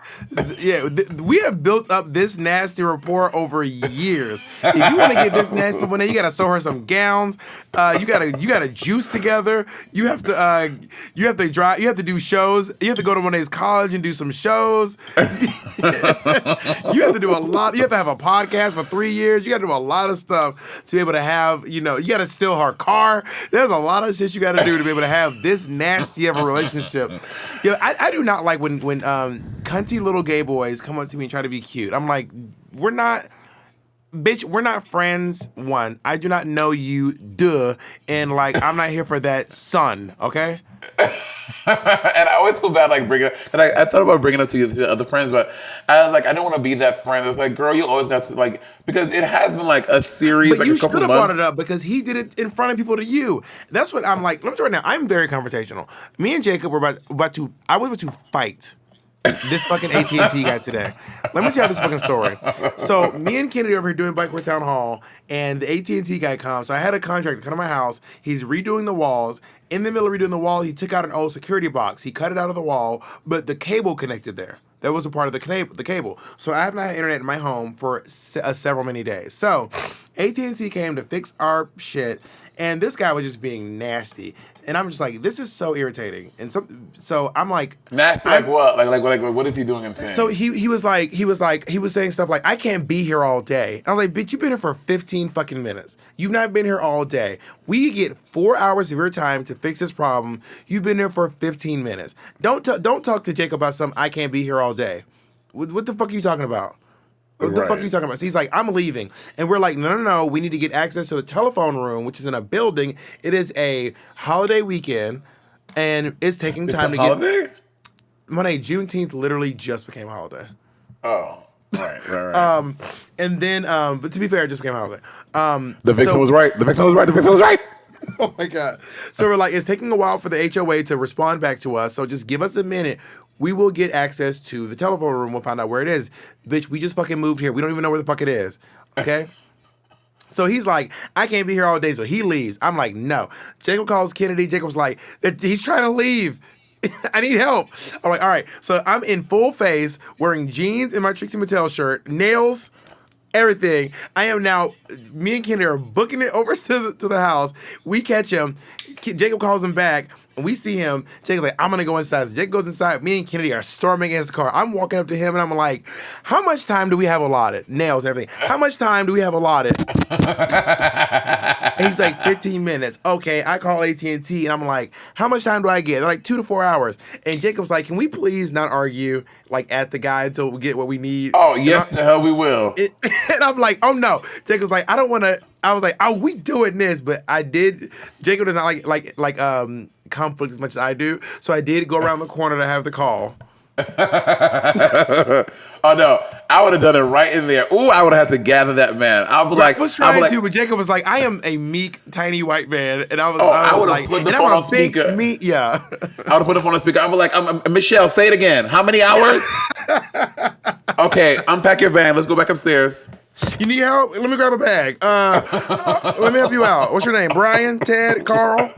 Yeah, we have built up this nasty rapport over years. If you want to get this nasty with Monet, you got to sew her some gowns. You gotta juice together. You have to drive. You have to do shows. You have to go to Monet's college and do some shows. You have to do a lot. You have to have a podcast for 3 years. You got to do a lot of stuff to be able to have. You got to steal her car. There's a lot of shit you got to do to be able to have this nasty of a relationship. I do not like when cunty little gay boys come up to me and try to be cute. I'm like, we're not. Bitch, we're not friends. One, I do not know you. Duh, and like I'm not here for that, son. Okay. And I always feel bad like bringing it. And I thought about bringing it to other friends, but I was like, I don't want to be that friend. It's like, girl, you always got to like, because it has been like a series. But like you a couple should have months. brought it up because he did it in front of people to you. That's what I'm like. Let me tell you right now. I'm very confrontational. Me and Jacob were about to. I was about to fight this fucking AT&T guy today. Let me tell you this fucking story. So me and Kennedy over here doing Bike Town Hall, and the AT&T guy comes. So I had a contractor come to my house. He's redoing the walls. In the middle of redoing the wall, he took out an old security box. He cut it out of the wall, but the cable connected there. That was a part of the cable. So I have not had internet in my home for several many days. So AT&T came to fix our shit, and this guy was just being nasty. And I'm just like, this is so irritating. And so I'm like, nasty like what? Like what is he doing and saying? So he was saying stuff like, I can't be here all day. I was like, bitch, you've been here for 15 fucking minutes. You've not been here all day. We get 4 hours of your time to fix this problem. You've been here for 15 minutes. Don't talk to Jacob about something I can't be here all day. What the fuck are you talking about? What the fuck are you talking about? So he's like, I'm leaving. And we're like, no. We need to get access to the telephone room, which is in a building. It is a holiday weekend, and it's taking time to holiday? get... Monet, Juneteenth literally just became a holiday. Oh, right. And then, but to be fair, it just became a holiday. The vixen was right. The vixen was right. Oh, my God. So we're like, it's taking a while for the HOA to respond back to us, so just give us a minute. We will get access to the telephone room. We'll find out where it is. Bitch, we just fucking moved here. We don't even know where the fuck it is. Okay? So he's like, I can't be here all day. So he leaves. I'm like, no. Jacob calls Kennedy. Jacob's like, he's trying to leave. I need help. I'm like, all right. So I'm in full face, wearing jeans and my Trixie Mattel shirt, nails, everything. I am now, me and Kennedy are booking it over to the house. We catch him. Jacob calls him back. And we see him. Jacob's like, I'm going to go inside. So Jacob goes inside. Me and Kennedy are storming in his car. I'm walking up to him, and I'm like, how much time do we have allotted? Nails and everything. How much time do we have allotted? And he's like, 15 minutes. Okay, I call AT&T, and I'm like, how much time do I get? They're like, 2 to 4 hours. And Jacob's like, can we please not argue like at the guy until we get what we need? Oh, yes, the hell we will. And I'm like, oh, no. Jacob's like, I don't want to. I was like, oh, we doing this. But I did. Jacob does not like conflict as much as I do, so I did go around the corner to have the call. Oh no, I would have done it right in there. Ooh, I would have had to gather that man. I was trying to, but Jacob was like, I am a meek, tiny white man, and I would have like, put the phone on speaker. I would have put the phone on speaker. I was like, Michelle, say it again. How many hours? Okay, unpack your van. Let's go back upstairs. You need help? Let me grab a bag. Let me help you out. What's your name? Brian, Ted, Carl?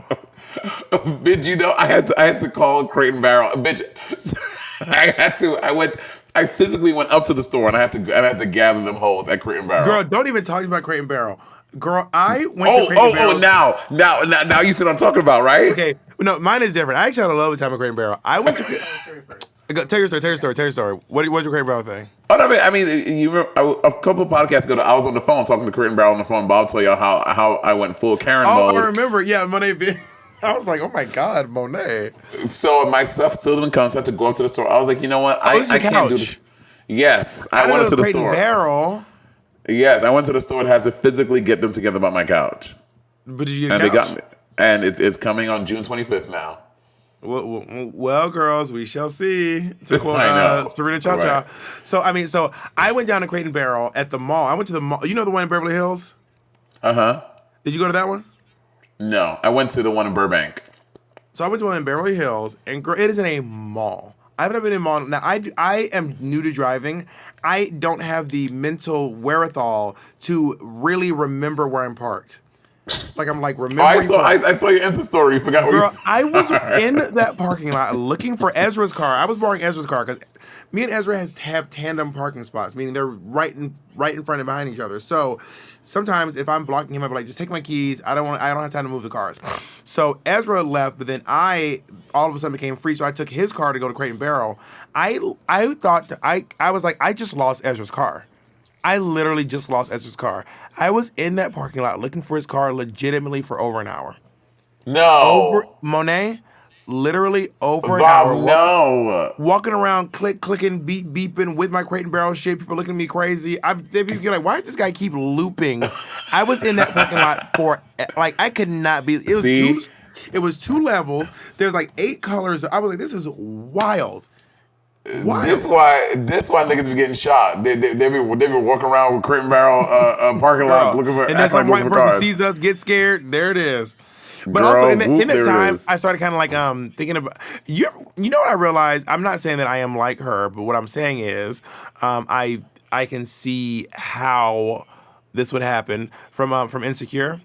Bitch, I had to call Crate and Barrel. Bitch, I physically went up to the store and I had to gather them hoes at Crate and Barrel. Girl, don't even talk about Crate and Barrel. Girl, I went to Crate and Barrel. Now you see what I'm talking about, right? Okay, no, mine is different. I actually had a love time at Crate and Barrel. I went to. Tell your story. What's your Crate and Barrel thing? Oh, no, I mean, you remember, a couple podcasts ago, I was on the phone talking to Crate and Barrel on the phone. Bob told y'all how I went full Karen mode. Oh, I remember. Yeah, Monet. I was like, oh my God, Monet. So my stuff still didn't come, so I had to go up to the store. I was like, you know what? I can't do this. Yes, I went to the store. Barrel. Yes, I went to the store and had to physically get them together by my couch. But did you get a couch? They got me. and it's coming on June 25th now. Well, girls, we shall see. To quote I know. Serena Cha Cha. Right. So I went down to Crate and Barrel at the mall. I went to the mall. You know the one in Beverly Hills? Uh-huh. Did you go to that one? No, I went to the one in Burbank. So I went to one in Beverly Hills, and girl, it is in a mall. I've never been in a mall. Now, I am new to driving. I don't have the mental wherewithal to really remember where I'm parked. Like, I'm like, remember. I saw your Insta story. You forgot where Girl, you... I was in that parking lot looking for Ezra's car. I was borrowing Ezra's car because me and Ezra have tandem parking spots, meaning they're right in front and behind each other. So sometimes if I'm blocking him, I'll be like, just take my keys. I don't have time to move the cars. So Ezra left, but then I all of a sudden became free. So I took his car to go to Crate and Barrel. I was like, I just lost Ezra's car. I literally just lost Ezra's car. I was in that parking lot looking for his car legitimately for over an hour. No. Monet, literally over an Bob, hour. no. Walking around, clicking, beeping with my Crate and Barrel shit. People looking at me crazy. You're like, why does this guy keep looping? I was in that parking lot for, like, I could not be. It was two levels. There's like 8 colors. I was like, this is wild. That's why niggas be getting shot. They be walking around with Crate and Barrel parking lots looking for. And then some white person sees us, get scared. There it is. But also in that time, I started kind of like thinking about you. You know what I realized? I'm not saying that I am like her, but what I'm saying is, I can see how this would happen from Insecure.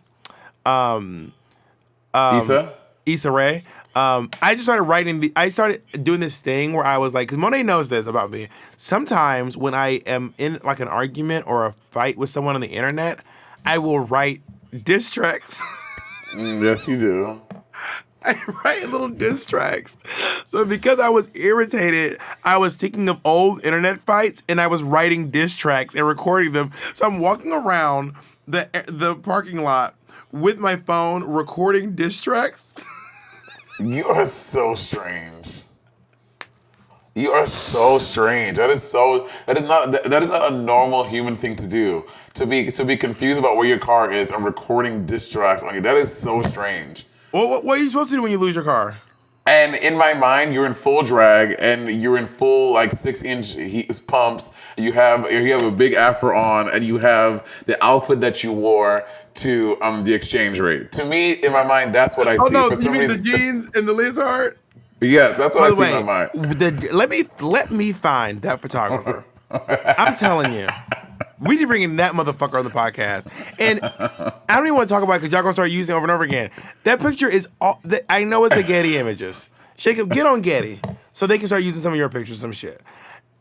Issa Rae. I just started writing. I started doing this thing where I was like, because Monet knows this about me. Sometimes when I am in like an argument or a fight with someone on the internet, I will write diss tracks. Yes, you do. I write little diss tracks. So because I was irritated, I was thinking of old internet fights and I was writing diss tracks and recording them. So I'm walking around the parking lot with my phone recording diss tracks. You are so strange. You are so strange. That is not a normal human thing to do. To be confused about where your car is and recording diss tracks on you. That is so strange. Well, what are you supposed to do when you lose your car? And in my mind, you're in full drag and you're in full like 6-inch pumps. You have a big afro on and you have the outfit that you wore to the exchange rate. To me, in my mind, that's what I see. Oh no, you mean the jeans and the lizard? Yeah, that's what I see in my mind. Let me find that photographer. I'm telling you. We need to bring in that motherfucker on the podcast. And I don't even want to talk about it because y'all going to start using it over and over again. That picture is all, I know it's a Getty Images. Jacob, get on Getty so they can start using some of your pictures, some shit.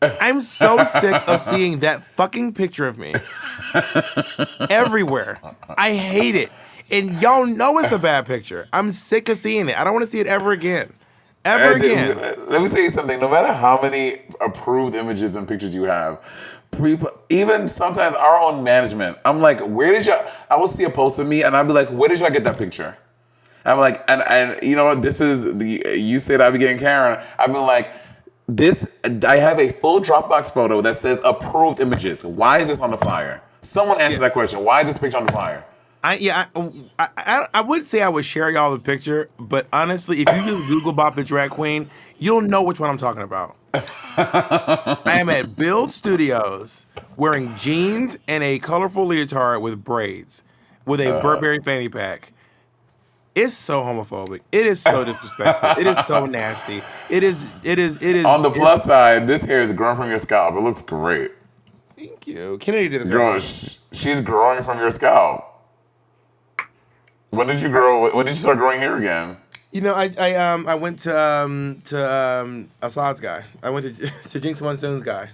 I'm so sick of seeing that fucking picture of me everywhere. I hate it. And y'all know it's a bad picture. I'm sick of seeing it. I don't want to see it ever again. Ever again. Let me tell you something. No matter how many approved images and pictures you have, even sometimes our own management, I'm like, I will see a post of me and I'll be like, where did y'all get that picture? I'm like, and you know what, you said I be getting Karen. I've been like, I have a full Dropbox photo that says approved images. Why is this on the flyer? Someone answer that question. Why is this picture on the flyer? I would say I would share y'all the picture, but honestly, if you just Google Bob the Drag Queen, you'll know which one I'm talking about. I am at Build Studios wearing jeans and a colorful leotard with braids with a Burberry fanny pack. It's so homophobic. It is so disrespectful. It is so nasty. It is. On the plus side, this hair is growing from your scalp. It looks great. Thank you. Kennedy did this. Girl, she's growing from your scalp. When did you start growing hair again? You know, I went to Assad's guy. I went to Jinx Monsoon's guy.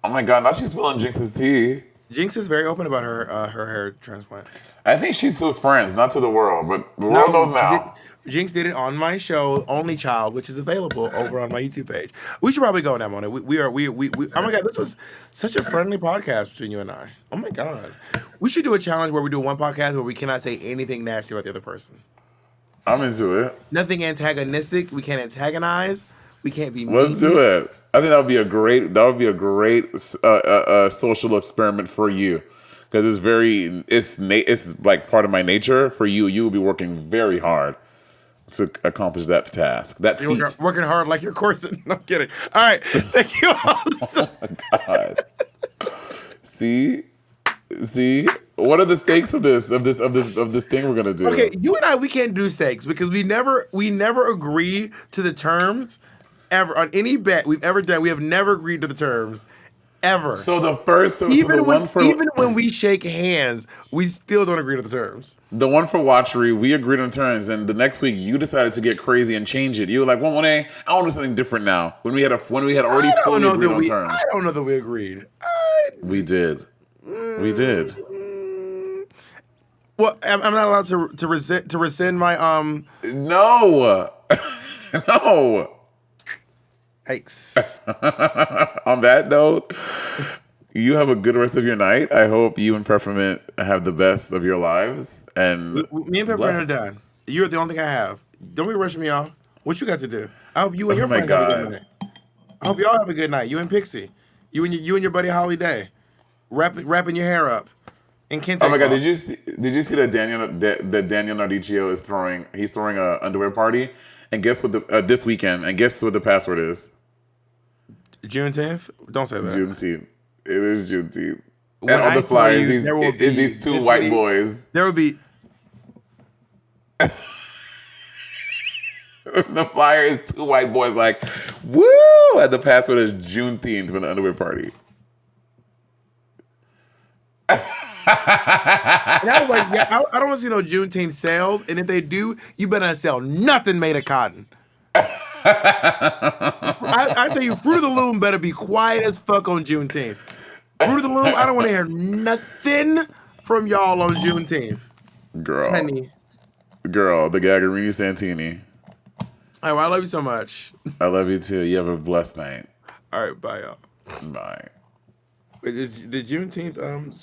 Oh my God! Now she's spilling Jinx's tea. Jinx is very open about her hair transplant. I think she's to friends, not to the world, but the world knows now. Jinx did it on my show, Only Child, which is available over on my YouTube page. We should probably go now, Mona. We oh my God, this was such a friendly podcast between you and I. Oh my God. We should do a challenge where we do one podcast where we cannot say anything nasty about the other person. I'm into it. Nothing antagonistic. We can't antagonize. We can't be mean. Let's do it. I think that would be a great social experiment for you. because it's like part of my nature. For you, you will be working very hard to accomplish that task. That feat. You're working hard like you're coursing. No, I'm kidding. All right. Thank you all. Oh my God. See, what are the stakes of this thing we're gonna do? Okay, you and I, we can't do stakes because we never agree to the terms ever on any bet we've ever done. We have never agreed to the terms ever. So the first, even when we shake hands, we still don't agree to the terms. The one for Watchery, we agreed on terms, and the next week you decided to get crazy and change it. You were like, "Well, I want to do something different now." When we had already fully agreed on terms. I don't know that we agreed. We did. We did. Well, I'm not allowed to rescind my No. No. Yikes. On that note, you have a good rest of your night. I hope you and Peppermint have the best of your lives. And me and Peppermint are done. You're the only thing I have. Don't be rushing me off. What you got to do? I hope you and your friends have a good night. I hope y'all have a good night. You and Pixie. You and your buddy Holly Day. Wrapping your hair up. And Kente. Oh my God! Did you see that Daniel Nardicchio is throwing? He's throwing a underwear party, and guess what? This weekend, and guess what the password is? Juneteenth. Don't say that. Juneteenth. It is Juneteenth. And on the flyers, these two white boys. There will be. The flyer is two white boys like, woo! And the password is Juneteenth for the underwear party. And I was like, yeah, I don't want to see no Juneteenth sales. And if they do, you better not sell nothing made of cotton. I tell you, Fruit of the Loom better be quiet as fuck on Juneteenth. Fruit of the Loom, I don't want to hear nothing from y'all on Juneteenth. Girl. Honey. Girl, the Gagarini Santini. All right, well, I love you so much. I love you too. You have a blessed night. All right, bye, y'all. Bye. Wait, did Juneteenth